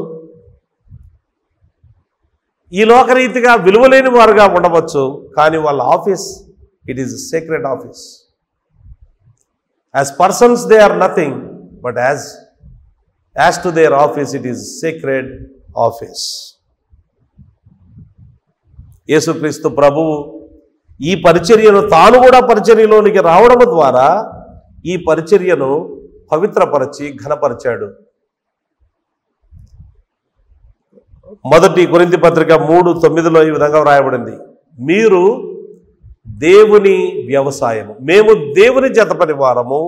ఈ లోకరీతిగా విలువలేని వారుగా ఉండవచ్చు. కానీ వాళ్ళ office, it is secret office. As persons they are nothing, but as to their office it is secret office. Yesukreestu ప్రభువు ఈ పరిచర్యను తాను కూడా పరిచర్యలోనికి రావడం ద్వారా ఈ పరిచర్యను పవిత్రపరచి ఘనపరిచాడు. 1 కొరింథీ పత్రిక 3:9లో ఈ విధంగా వ్రాయబడింది, మీరు దేవుని వ్యవసాయము, మేము దేవుని జతపని వారము,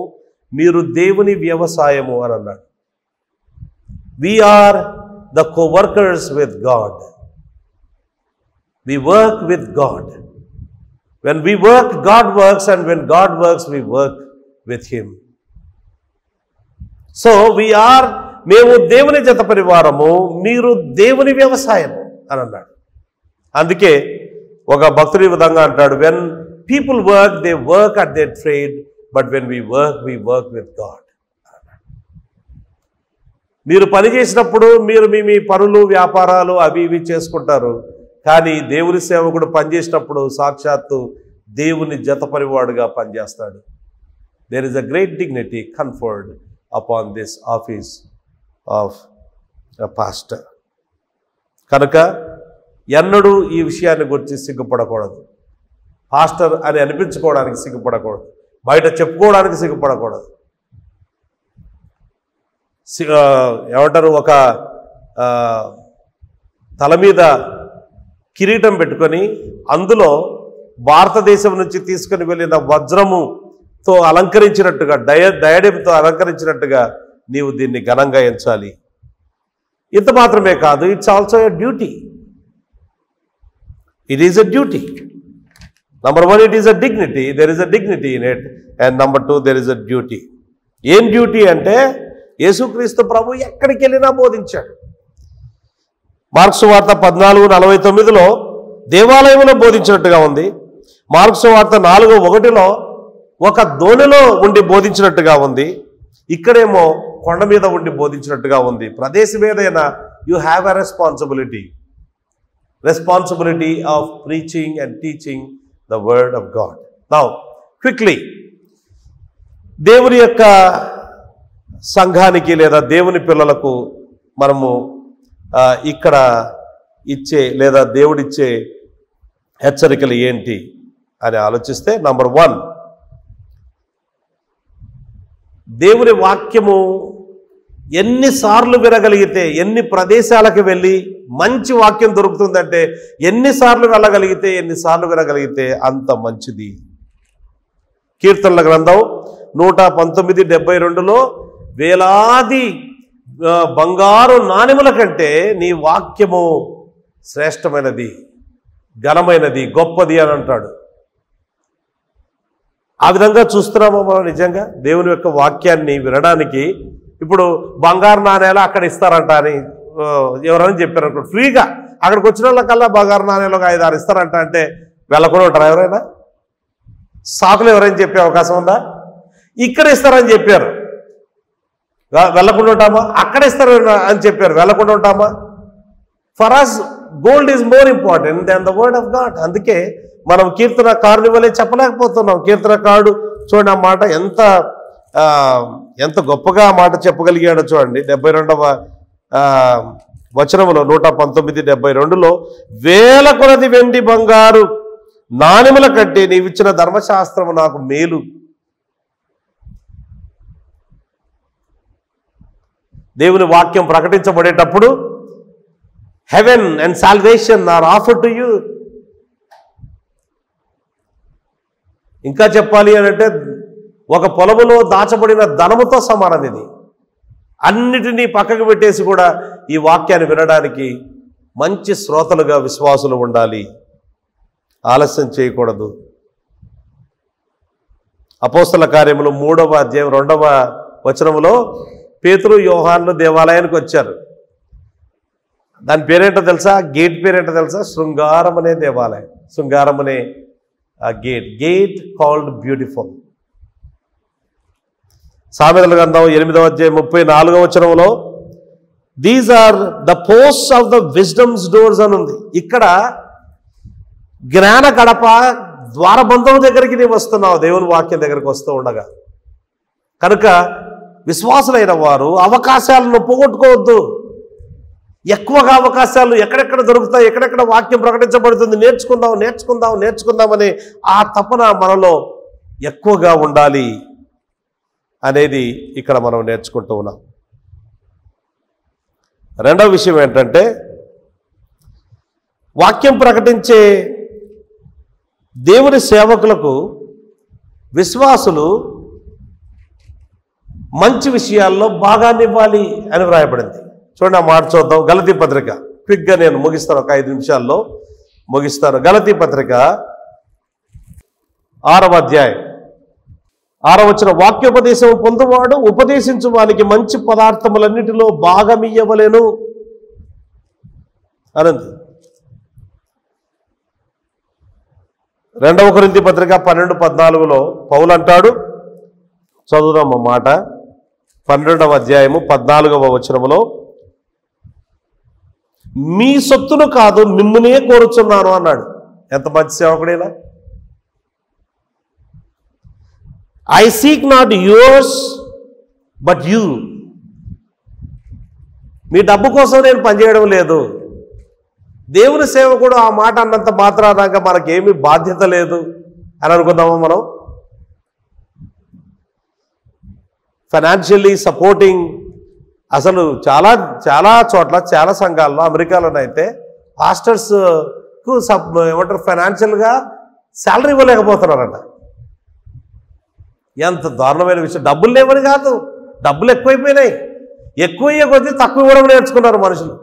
మీరు దేవుని వ్యవసాయము అని అన్నాడు. We are the coworkers with God. We work with God. When we work, God works, and when God works, we work with Him. So మేము దేవుని జత పరివారము, మీరు దేవుని వ్యవసాయము అని అన్నాడు. అందుకే ఒక భక్తుడి విధంగా అంటాడు, when people work, they work at their trade, but when we work with God. మీరు పని చేసినప్పుడు మీరు మీ పనులు వ్యాపారాలు అవి ఇవి చేసుకుంటారు, కానీ దేవుని సేవకుడు పనిచేసినప్పుడు సాక్షాత్తు దేవుని జతపరివాడుగా పనిచేస్తాడు. There is a great dignity conferred upon this office of a pastor. కనుక ఎన్నడూ ఈ విషయాన్ని గురించి సిగ్గుపడకూడదు. పాస్టర్ అని అనిపించుకోవడానికి సిగ్గుపడకూడదు, బయట చెప్పుకోవడానికి సిగ్గుపడకూడదు. ఏమంటారు, ఒక తల మీద కిరీటం పెట్టుకొని అందులో భారతదేశం నుంచి తీసుకుని వెళ్ళిన వజ్రముతో అలంకరించినట్టుగా, డయడెంతో అలంకరించినట్టుగా నీవు దీన్ని ఘనంగా ఎంచాలి. ఇంత మాత్రమే కాదు, it's also a duty. It is a duty. Number 1, it is a dignity. There is a dignity in it. And number 2, there is a duty. ఏం డ్యూటీ అంటే యేసుక్రీస్తు ప్రభు ఎక్కడికి వెళ్ళినా బోధించాడు. మార్క్సు వార్త 14:49లో దేవాలయంలో బోధించినట్టుగా ఉంది. మార్క్సు వార్త 4:1లో ఒక దోణిలో ఉండి బోధించినట్టుగా ఉంది. ఇక్కడేమో కొండ మీద ఉండి బోధించినట్టుగా ఉంది. ప్రదేశం ఏదైనా you have a responsibility of preaching and teaching the word of God. Now quickly, దేవుని యొక్క సంఘానికి లేదా దేవుని పిల్లలకు మనము ఇక్కడ ఇచ్చే లేదా దేవుడిచ్చే హెచ్చరికలు ఏంటి అని ఆలోచిస్తే, నంబర్ 1, దేవుని వాక్యము ఎన్నిసార్లు వినగలిగితే, ఎన్ని ప్రదేశాలకు వెళ్ళి మంచి వాక్యం దొరుకుతుందంటే ఎన్నిసార్లు వెళ్ళగలిగితే, ఎన్నిసార్లు వినగలిగితే అంత మంచిది. కీర్తనల గ్రంథం 119:72లో వేలాది బంగారు నాణెముల కంటే నీ వాక్యము శ్రేష్టమైనది, ఘనమైనది, గొప్పది అని అంటాడు. ఆ విధంగా చూస్తున్నామో మనం నిజంగా దేవుని యొక్క వాక్యాన్ని వినడానికి? ఇప్పుడు బంగారు నాణేలు అక్కడ ఇస్తారంట అని ఎవరైనా చెప్పారు అనుకో, ఫ్రీగా అక్కడికి వచ్చిన వాళ్ళకల్లా బంగారు నాణేలు ఒక 5-6 ఇస్తారంట అంటే వెళ్ళకుండా ఉంటారా ఎవరైనా? సాకులు ఎవరైనా చెప్పే అవకాశం ఉందా? ఇక్కడ ఇస్తారని చెప్పారు, వెళ్ళకుండా ఉంటామా? అక్కడ ఇస్తారు అని చెప్పారు, వెళ్ళకుండా ఉంటామా? For us gold is more important than the word of God. అందుకే మనం కీర్తనకారుని వలె చెప్పలేకపోతున్నాం. కీర్తనకారుడు చూడండి, ఆ మాట ఎంత గొప్పగా ఆ మాట చెప్పగలిగాడో చూడండి. 72వ వచనములో 119:72లో వేల కొలది వెండి బంగారు నాణెముల కంటే నీవిచ్చిన ధర్మశాస్త్రము నాకు మేలు. దేవుని వాక్యం ప్రకటించబడేటప్పుడు heaven and salvation are offered to you. ఇంకా చెప్పాలి అని అంటే ఒక పొలములో దాచబడిన ధనముతో సమానం ఇది. అన్నిటినీ పక్కకు పెట్టేసి కూడా ఈ వాక్యాన్ని వినడానికి మంచి శ్రోతలుగా విశ్వాసులు ఉండాలి, ఆలస్యం చేయకూడదు. అపోస్తల కార్యములు 3వ అధ్యాయం 2వ వచనములో పేతురు యోహాను దేవాలయానికి వచ్చారు. దాని పేరేంటో తెలుసా? గేట్ పేరేంటో తెలుసా? శృంగారం అనే దేవాలయం, శృంగారం అనే గేట్ కాల్డ్ బ్యూటిఫుల్. సామెతల గ్రంథం 8వ అధ్యాయం 34వ వచనంలో these are the posts of the wisdom's doors అని ఉంది. ఇక్కడ జ్ఞాన గడప ద్వారబంధం దగ్గరికి నీవు వస్తున్నావు, దేవుని వాక్యం దగ్గరికి వస్తూ ఉండగా. కనుక విశ్వాసులైన వారు అవకాశాలను పోగొట్టుకోవద్దు. ఎక్కువగా అవకాశాలు ఎక్కడెక్కడ దొరుకుతాయి, ఎక్కడెక్కడ వాక్యం ప్రకటించబడుతుంది, నేర్చుకుందామని ఆ తపన మనలో ఎక్కువగా ఉండాలి అనేది ఇక్కడ మనం నేర్చుకుంటూ ఉన్నాం. రెండవ విషయం ఏంటంటే, వాక్యం ప్రకటించే దేవుని సేవకులకు విశ్వాసులు మంచి విషయాల్లో భాగాన్ని ఇవ్వాలి అని వ్రాయబడింది. చూడండి, ఆ మాట చూద్దాం. గలతీ పత్రిక, క్విక్గా నేను ముగిస్తాను, ఒక 5 నిమిషాల్లో ముగిస్తాను. గలతీ పత్రిక 6వ అధ్యాయం 6వ వచనం, వాక్యోపదేశం పొందువాడు ఉపదేశించు వానికి మంచి పదార్థములన్నిటిలో భాగమియ్యవలెను అనంది. 2వ కొరింథీ పత్రిక 12:14లో పౌలు అంటాడు, చదువుదాం ఆ మాట. 12వ అధ్యాయము 14వ వచనములో, మీ సొత్తును కాదు మిమ్మునే కోరుచున్నాను అన్నాడు. ఎంత మంచి సేవకుడైనా. I seek not yours but you. మీ డబ్బు కోసం నేను పనిచేయడం లేదు. దేవుని సేవకుడు ఆ మాట అన్నంత మాత్రాన మనకేమీ బాధ్యత లేదు అని అనుకుందామా మనం? ఫైనాన్షియల్లీ సపోర్టింగ్, అసలు చాలా చాలా చోట్ల, చాలా సంఘాల్లో, అమెరికాలోనైతే పాస్టర్స్కు ఏమంటారు, ఫైనాన్షియల్గా శాలరీ ఇవ్వలేకపోతున్నారట. ఎంత దారుణమైన విషయం. డబ్బులు లేవని కాదు, డబ్బులు ఎక్కువైపోయినాయి. ఎక్కువయ్యే కొద్దీ తక్కువ ఇవ్వడం నేర్చుకున్నారు మనుషులు.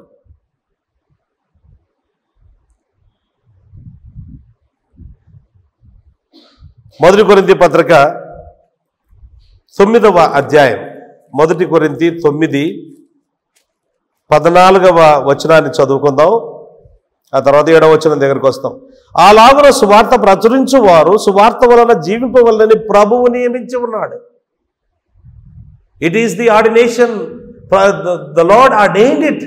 మొదటి కొరింథీ పత్రిక 9వ అధ్యాయం 1 కొరింథీ 9:14వ వచనాన్ని చదువుకుందాం. ఆ తర్వాత 7వ వచనం దగ్గరికి వస్తాం. అలాగున సువార్త ప్రచురించు వారు సువార్త వలన జీవింపవలనని ప్రభువు నియమించి ఉన్నాడు. It is the ordination, the Lord ordained it.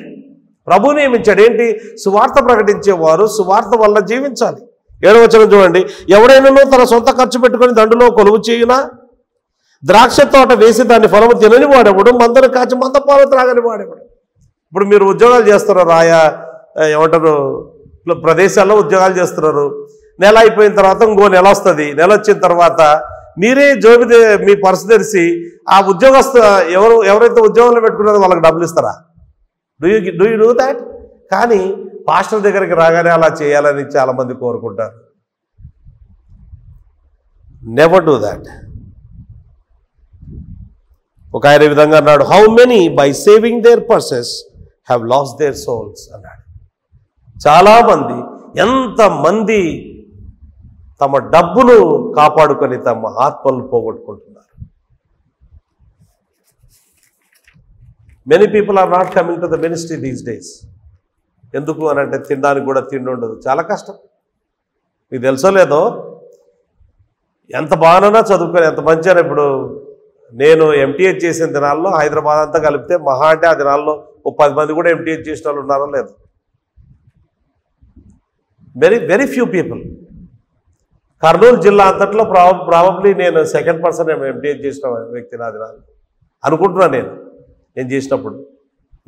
ప్రభు నియమించాడు. ఏంటి? సువార్త ప్రకటించేవారు సువార్త వల్ల జీవించాలి. 7వ వచనం చూడండి. ఎవడైనా తన సొంత ఖర్చు పెట్టుకుని దండులో కొలువు చేయునా, ద్రాక్ష తోట వేసి దాన్ని ఫలము తినని వాడేవాడు, మందను కాచి మంద పాలు త్రాగని వాడేవాడు. ఇప్పుడు మీరు ఉద్యోగాలు చేస్తున్నారు, ఏమంటారు ప్రదేశాల్లో ఉద్యోగాలు చేస్తున్నారు. నెల అయిపోయిన తర్వాత ఇంకో నెల వస్తుంది. నెల వచ్చిన తర్వాత మీరే మీ పర్సు తెరిచి ఆ ఉద్యోగస్తు ఎవరైతే ఉద్యోగంలో పెట్టుకున్నారో వాళ్ళకి డబ్బులు ఇస్తారా? Do you do that? కానీ పాస్టర్ దగ్గరికి రాగానే అలా చేయాలని చాలామంది కోరుకుంటారు. Never do that. ఒక ఆయన విధంగా అన్నాడు, how many by saving their purses have lost their souls అన్నాడు. చాలామంది, ఎంతమంది తమ డబ్బును కాపాడుకొని తమ ఆత్మలను పోగొట్టుకుంటున్నారు. Many people are not coming to the ministry these days. ఎందుకు అని అంటే తినడానికి కూడా తిండి ఉండదు, చాలా కష్టం. మీకు తెలుసో లేదో, ఎంత బాగానైనా చదువుకొని ఎంత మంచిగా. ఇప్పుడు నేను ఎంటీహెచ్ చేసిన దినాల్లో హైదరాబాద్ అంతా కలిపితే మహా అంటే ఆ దినాల్లో 10 మంది కూడా ఎంటీహెచ్ చేసిన వాళ్ళు ఉన్నారో లేదు. Very very few people. Kurnool జిల్లా అంతట్లో ప్రాబబ్లీ నేను సెకండ్ పర్సన్ ఎంటీహెచ్ చేసిన వ్యక్తి నా దినాలు అనుకుంటున్నాను. నేను చేసినప్పుడు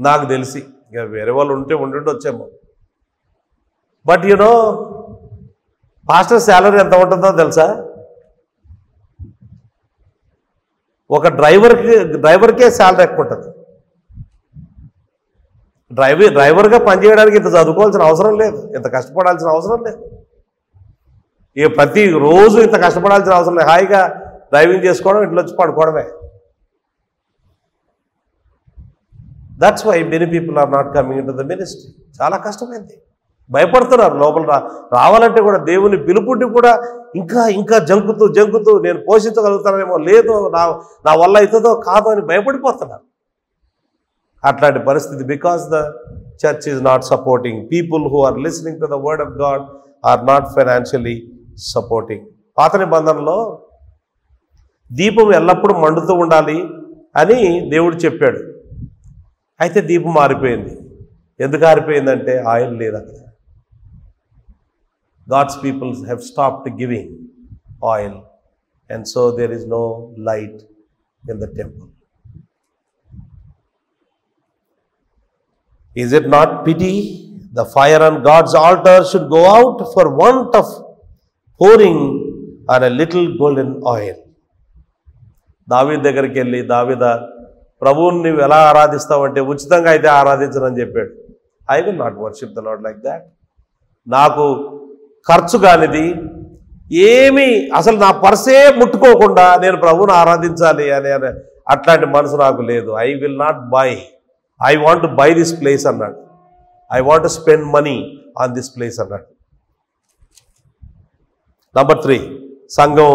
నాకు తెలిసి, ఇక వేరే వాళ్ళు ఉంటుండొచ్చేమో. బట్ పాస్టర్ శాలరీ ఎంత ఉంటుందో తెలుసా? ఒక డ్రైవర్కే శాలరీ ఎక్కువ ఉంటుంది. డ్రైవర్గా పనిచేయడానికి ఇంత చదువుకోవాల్సిన అవసరం లేదు, ఇంత కష్టపడాల్సిన అవసరం లేదు. ఇక ప్రతిరోజు ఇంత కష్టపడాల్సిన అవసరం లేదు. హాయిగా డ్రైవింగ్ చేసుకోవడం, ఇంట్లో వచ్చి పడుకోవడమే. That's why many people are not coming in to the ministry. చాలా కష్టమైంది, భయపడుతున్నారు. లోపల రావాలంటే కూడా దేవుని పిలుపుని కూడా ఇంకా జంకుతూ నేను పోషించగలుగుతానేమో, లేదో నా వల్ల అవుతుందో కాదో అని భయపడిపోతున్నారు. అట్లాంటి పరిస్థితి. Because the church is not supporting. People who are listening to the word of God are not financially supporting. పాత నిబంధనలో దీపం ఎల్లప్పుడూ మండుతూ ఉండాలి అని దేవుడు చెప్పాడు. అయితే దీపం ఆరిపోయింది. ఎందుకు ఆరిపోయిందంటే ఆయిల్ లేదు అక్కడ. God's people have stopped giving oil, and so there is no light in the temple. Is it not pity the fire on God's altar should go out for want of pouring on a little golden oil? దావీదు దగ్గరికి వెళ్ళి, దావీదా ప్రభువుని నువ్వు ఎలా ఆరాధిస్తావంటే ఉచితంగా అయితే ఆరాధించనని చెప్పాడు. I will not worship the lord like that. నాకు ఖర్చు కానిది ఏమీ, అసలు నా పర్సే ముట్టుకోకుండా నేను ప్రభువుని ఆరాధించాలి అనే అట్లాంటి మనసు నాకు లేదు. I will not buy, I want to buy this place అన్నాడు. I want to spend money on this place అన్నాడు. నంబర్ 3, సంఘం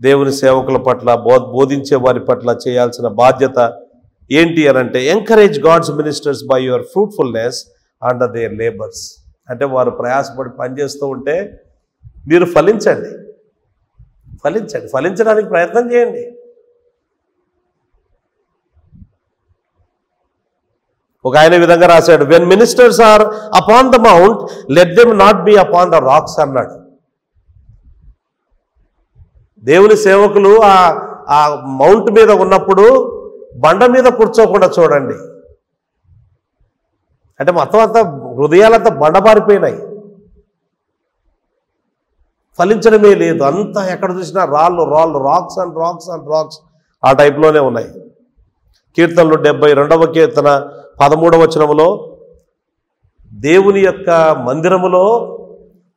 దేవుని సేవకుల పట్ల, బోధించే వారి పట్ల చేయాల్సిన బాధ్యత ఏంటి అని అంటే, encourage God's ministers by your fruitfulness under their labours. అంటే వారు ప్రయాసపడి పనిచేస్తూ ఉంటే మీరు ఫలించడానికి ప్రయత్నం చేయండి. ఒక ఆయన విధంగా రాశాడు, when ministers are upon the mount let them not be upon the rocks అన్నాడు. దేవుని సేవకులు ఆ మౌంట్ మీద ఉన్నప్పుడు బండ మీద కూర్చోకుండా చూడండి. అంటే మొత్తం అంతా హృదయాలంతా బండబారిపోయినాయి, ఫలించడమే లేదు. అంతా ఎక్కడ చూసినా రాళ్ళు, రాక్స్ అండ్ రాక్స్ ఆ టైప్లోనే ఉన్నాయి. కీర్తనలు 72వ కీర్తన 13వ వచనములో, దేవుని యొక్క మందిరములో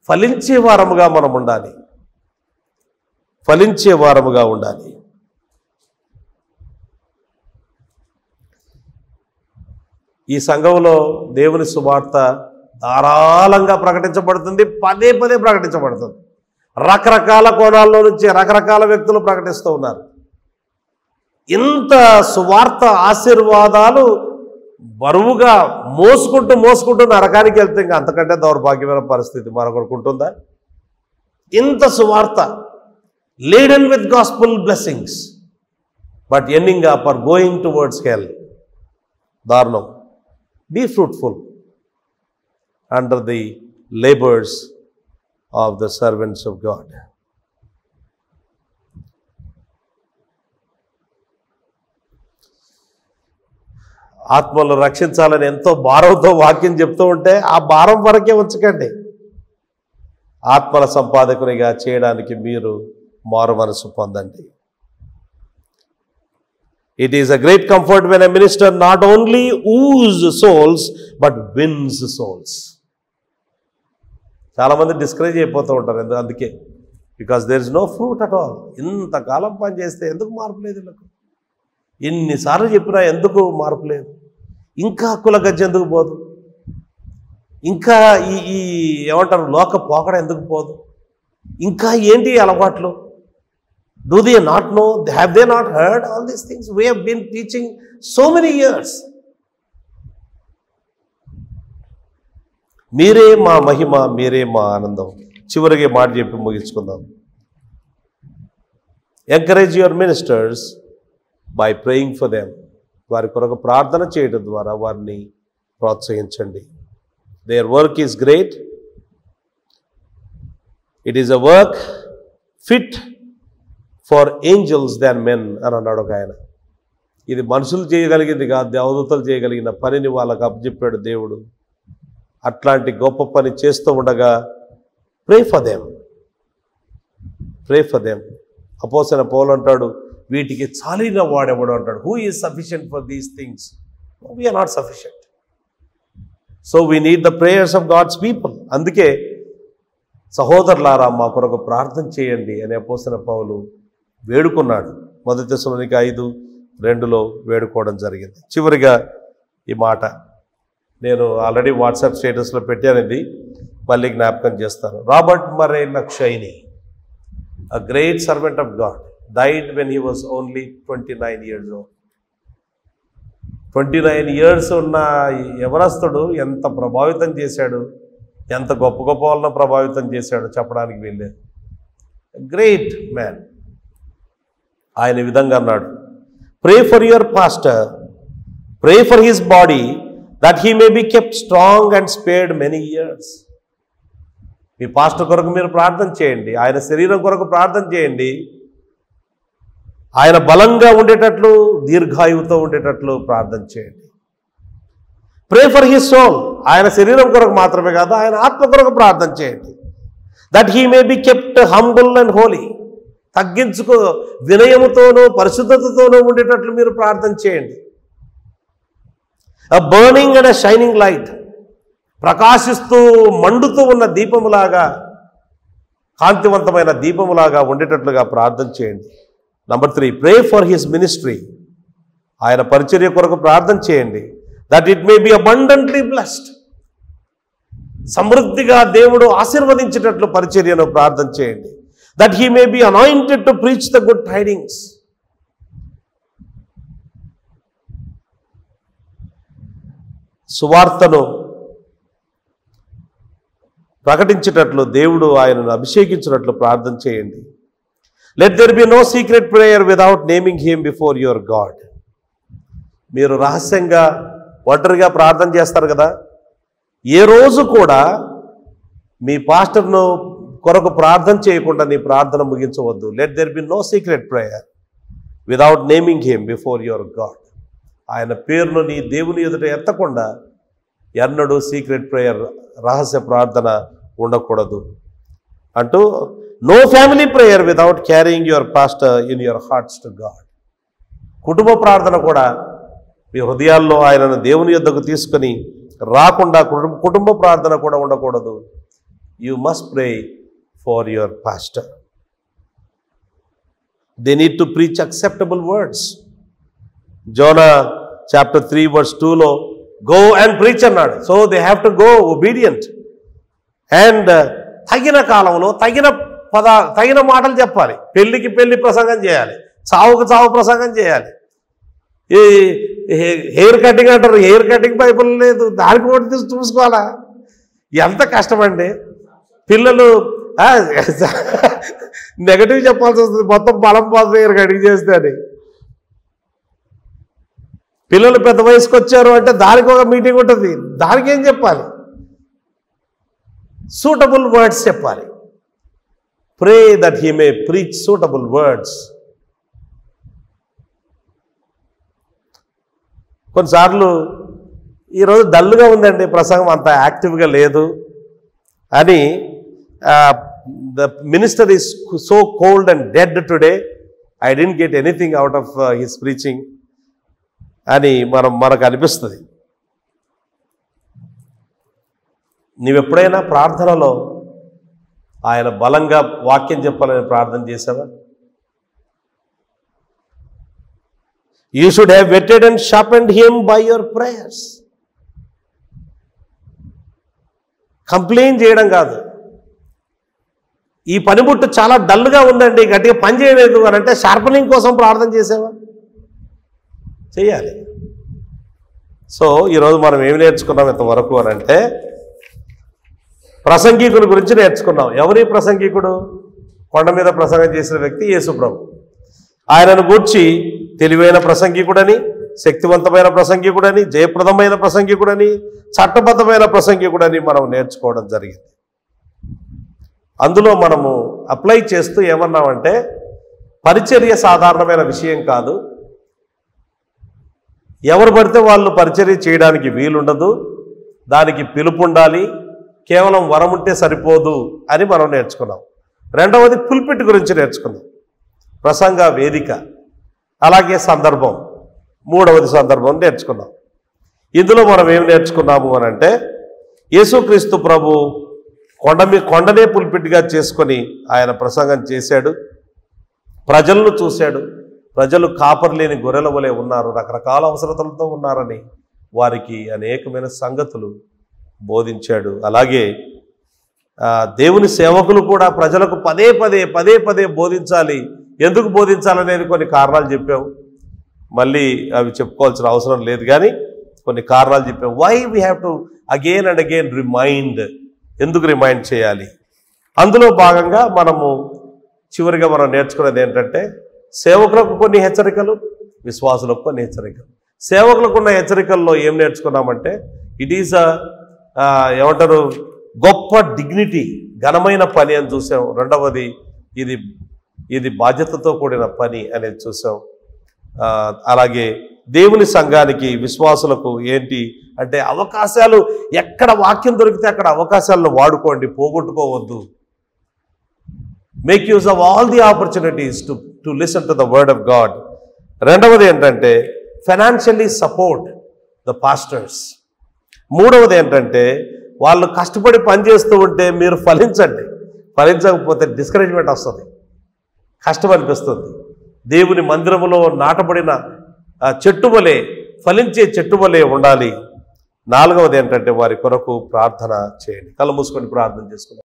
ఫలించే వారముగా మనం ఉండాలి, ఈ సంఘంలో దేవుని సువార్త ధారాళంగా ప్రకటించబడుతుంది, పదే ప్రకటించబడుతుంది. రకరకాల కోణాల్లో నుంచి రకరకాల వ్యక్తులు ప్రకటిస్తూ ఉన్నారు. ఇంత సువార్త ఆశీర్వాదాలు బరువుగా మోసుకుంటూ నరకానికి వెళ్తే ఇంకా అంతకంటే దౌర్భాగ్యమైన పరిస్థితి మరొకరికి ఉంటుందా? ఇంత సువార్త laden with gospel blessings, but ending up or going towards hell. దారుణం. Be fruitful under the labours of the servants of God. ఆత్మలు రక్షించాలని ఎంతో భారంతో వాక్యం చెప్తూ ఉంటే ఆ భారం వరకే ఉంచకండి. ఆత్మల సంపాదకునిగా చేయడానికి మీరు మారు మనసు పొందండి. It is a great comfort when a minister not only woos souls but wins souls. చాలామంది డిస్కరేజ్ అయిపోతూ ఉంటారు అందుకే, because there is no fruit at all. ఇంతకాలం పని చేస్తే ఎందుకు మార్పు లేదు వీళ్ళకు? ఇన్నిసార్లు చెప్పినా ఎందుకు మార్పు లేదు? ఇంకా కుల గజ్జ ఎందుకు పోదు? ఇంకా ఈ ఏమంటారు లోక పోకడ ఎందుకు పోదు? ఇంకా ఏంటి అలవాట్లు? Do they not know? Have they not heard all these things? We have been teaching so many years. మీరే మా మహిమ, మీరే మా ఆనందం. చివరికి మాట చెప్పి ముగించుకుందాం. Encourage your ministers by praying for them. వారి కొరకు ప్రార్థన చేయడం ద్వారా వారిని ప్రోత్సహించండి. Their work is great. It is a work fit for angels than men అని అన్నాడు ఒక ఆయన. ఇది మనుషులు చేయగలిగింది కాదు, దేవదూతలు చేయగలిగిన పనిని వాళ్ళకు అప్పచెప్పాడు దేవుడు. అట్లాంటి గొప్ప పని చేస్తూ ఉండగా pray for them, pray for them. అపోస్తలుడైన పౌలు అంటాడు, వీటికి చాలిన వాడెవడు అంటాడు. Who is sufficient for these things? We are not sufficient. So we need the prayers of God's people. అందుకే సహోదరులారా మా కొరకు ప్రార్థన చేయండి అని అపోస్తలుడైన పౌలు వేడుకున్నాడు. 1 తెస్సలోనిక 5:2 వేడుకోవడం జరిగింది. చివరిగా ఈ మాట నేను ఆల్రెడీ వాట్సాప్ స్టేటస్లో పెట్టాను, ఇది మళ్ళీ జ్ఞాపకం చేస్తాను. Robert Murray McCheyne, a great servant of God, died when he was only 29 years old. 29 years ఉన్న యవనస్తుడు ఎంత ప్రభావితం చేశాడు, ఎంత గొప్ప గొప్ప వాళ్ళను ప్రభావితం చేశాడు చెప్పడానికి వీల్లేదు. Great man. ఆయన ఈ విధంగా అన్నాడు, ప్రే for your pastor, pray for his body that he may be kept strong and spared many years. Me pastor కొరకు మీరు ప్రార్థన చేయండి, ఆయన శరీరం కొరకు ప్రార్థన చేయండి, ఆయన బలంగా ఉండేటట్లు దీర్ఘాయువుతో ఉండేటట్లు ప్రార్థన చేయండి. ప్రే ఫర్ హిస్ సోల్, ఆయన శరీరం కొరకు మాత్రమే కాదు ఆయన ఆత్మ కొరకు ప్రార్థన చేయండి. That he may be kept humble and holy, తగ్గించుకో వినయముతోనూ పరిశుద్ధతతోనూ ఉండేటట్లు మీరు ప్రార్థన చేయండి. A burning and a shining light, ప్రకాశిస్తూ మండుతూ ఉన్న దీపములాగా, కాంతివంతమైన దీపములాగా ఉండేటట్లుగా ప్రార్థన చేయండి. Number 3, pray for his ministry, ఆయన పరిచర్య కొరకు ప్రార్థన చేయండి. That it may be abundantly blessed, సమృద్ధిగా దేవుడు ఆశీర్వదించేటట్లు పరిచర్యను ప్రార్థన చేయండి. That he may be anointed to preach the good tidings. సువార్తను ప్రకటించేటట్లు దేవుడు ఆయనను అభిషేకించినట్లు ప్రార్థన చేయండి. Let there be no secret prayer without naming him before your God. మీరు రహస్యంగా ఒంటరిగా ప్రార్థన చేస్తారు కదా, ఏ రోజు కూడా మీ పాస్టర్ను కొరకు ప్రార్థన చేయకుండా నీ ప్రార్థన ముగించవద్దు. Let there be no secret prayer without naming him before your God. ఆయన పేరును నీ దేవుని ఎదుట ఎత్తకుండా ఎన్నడూ సీక్రెట్ ప్రేయర్, రహస్య ప్రార్థన ఉండకూడదు అంటూ, no family prayer without carrying your pastor in your hearts to God. కుటుంబ ప్రార్థన కూడా మీ హృదయాల్లో ఆయనను దేవుని యొద్దకు తీసుకొని రాకుండా కుటుంబ ప్రార్థన కూడా ఉండకూడదు. You must pray for your pastor. They need to preach acceptable words. Jonah chapter 3:2 go and preach అన్నాడు. So they have to go obedient and తగిన కాలంలో తగిన మాటలు చెప్పాలి. పెళ్లికి పెళ్లి ప్రసంగం చేయాలి, చావుకు చావు ప్రసంగం చేయాలి. ఈ హెయిర్ కటింగ్ అంటారు, హెయిర్ కటింగ్ బైబిల్ లేదు, దానికి ఒకటి తీసి చూసుకోవాలా? ఎంత కష్టమండి. పిల్లలు నెగటివ్ చెప్పాల్సి వస్తుంది, మొత్తం బలం పోతుంది హెయిర్ కటింగ్ చేస్తే అని. పిల్లలు పెద్ద వయసుకు వచ్చారు అంటే దానికి ఒక మీటింగ్ ఉంటుంది, దానికి ఏం చెప్పాలి? సూటబుల్ వర్డ్స్ చెప్పాలి. Pray that he May preach suitable words. కొన్నిసార్లు ఈరోజు డల్గా ఉందండి ప్రసంగం, అంత యాక్టివ్గా లేదు అని, the minister is so cold and dead today, I didn't get anything out of his preaching అని మనకు అనిపిస్తుంది. నీవెప్పుడైనా ప్రార్థనలో ఆయన బలంగా వాక్యం చెప్పాలని ప్రార్థన చేసావా? You should have whetted and sharpened him by your prayers. Complaint చేయడం కాదు. ఈ పనిముట్టు చాలా డల్గా ఉందండి, గట్టిగా పని చేయలేదు అని అంటే షార్పనింగ్ కోసం ప్రార్థన చేసావా? చేయాలి. సో ఈరోజు మనం ఏమి నేర్చుకున్నాం ఇంతవరకు అని అంటే, ప్రసంగికుని గురించి నేర్చుకున్నాం. ఎవరి ప్రసంగికుడు? కొండ మీద ప్రసంగం చేసిన వ్యక్తి యేసు ప్రభు. ఆయనను గూర్చి తెలివైన ప్రసంగికుడని, శక్తివంతమైన ప్రసంగికుడని, జయప్రదమైన ప్రసంగికుడని, చట్టబద్ధమైన ప్రసంగికుడని మనం నేర్చుకోవడం జరిగింది. అందులో మనము అప్లై చేస్తూ ఏమన్నామంటే, పరిచర్య సాధారణమైన విషయం కాదు, ఎవరు పడితే వాళ్ళు పరిచర్య చేయడానికి వీలుండదు, దానికి పిలుపు ఉండాలి, కేవలం వరం ఉంటే సరిపోదు అని మనం నేర్చుకున్నాం. రెండవది పుల్పిట్ గురించి నేర్చుకున్నాం, ప్రసంగ వేదిక, అలాగే సందర్భం, మూడవది సందర్భం నేర్చుకున్నాం. ఇందులో మనం ఏం నేర్చుకున్నాము అని అంటే, యేసుక్రీస్తు ప్రభు కొండనే పుల్పిట్గా చేసుకొని ఆయన ప్రసంగం చేశాడు, ప్రజలను చూశాడు. ప్రజలు కాపరి లేని గొర్రెల వలె ఉన్నారు, రకరకాల అవసరతలతో ఉన్నారని వారికి అనేకమైన సంగతులు బోధించాడు. అలాగే దేవుని సేవకులు కూడా ప్రజలకు పదే పదే బోధించాలి. ఎందుకు బోధించాలనేది కొన్ని కారణాలు చెప్పావు, మళ్ళీ అవి చెప్పుకోవాల్సిన అవసరం లేదు, కానీ కొన్ని కారణాలు చెప్పావు. Why we have to again and again remind, ఎందుకు రిమైండ్ చేయాలి? అందులో భాగంగా మనము చివరిగా మనం నేర్చుకున్నది ఏంటంటే, సేవకులకు కొన్ని హెచ్చరికలు, విశ్వాసులకు కొన్ని హెచ్చరికలు. సేవకులకు ఉన్న హెచ్చరికల్లో ఏం నేర్చుకున్నామంటే, ఇట్ ఈజ్ ఏమంటారు, గొప్ప డిగ్నిటీ, ఘనమైన పని అని చూసాం. రెండవది ఇది బాధ్యతతో కూడిన పని అనేది చూసాం. అలాగే దేవుని సంఘానికి, విశ్వాసులకు ఏంటి అంటే, అవకాశాలు, ఎక్కడ వాక్యం దొరికితే అక్కడ అవకాశాలను వాడుకోండి, పోగొట్టుకోవద్దు. Make use of all the opportunities to listen to the word of God. రెండవది ఏంటంటే, ఫైనాన్షియల్లీ సపోర్ట్ ద పాస్టర్స్. మూడవది ఏంటంటే, వాళ్ళు కష్టపడి పనిచేస్తూ ఉంటే మీరు ఫలించండి, ఫలించకపోతే డిస్కరేజ్మెంట్ వస్తుంది, కష్టం అనిపిస్తుంది. దేవుని మందిరములో నాటబడిన చెట్టు వలె, ఫలించే చెట్టు వలె ఉండాలి. నాలుగవది ఏంటంటే, వారి కొరకు ప్రార్థన చేయండి. కళ్ళు మూసుకొని ప్రార్థన చేసుకుందాం.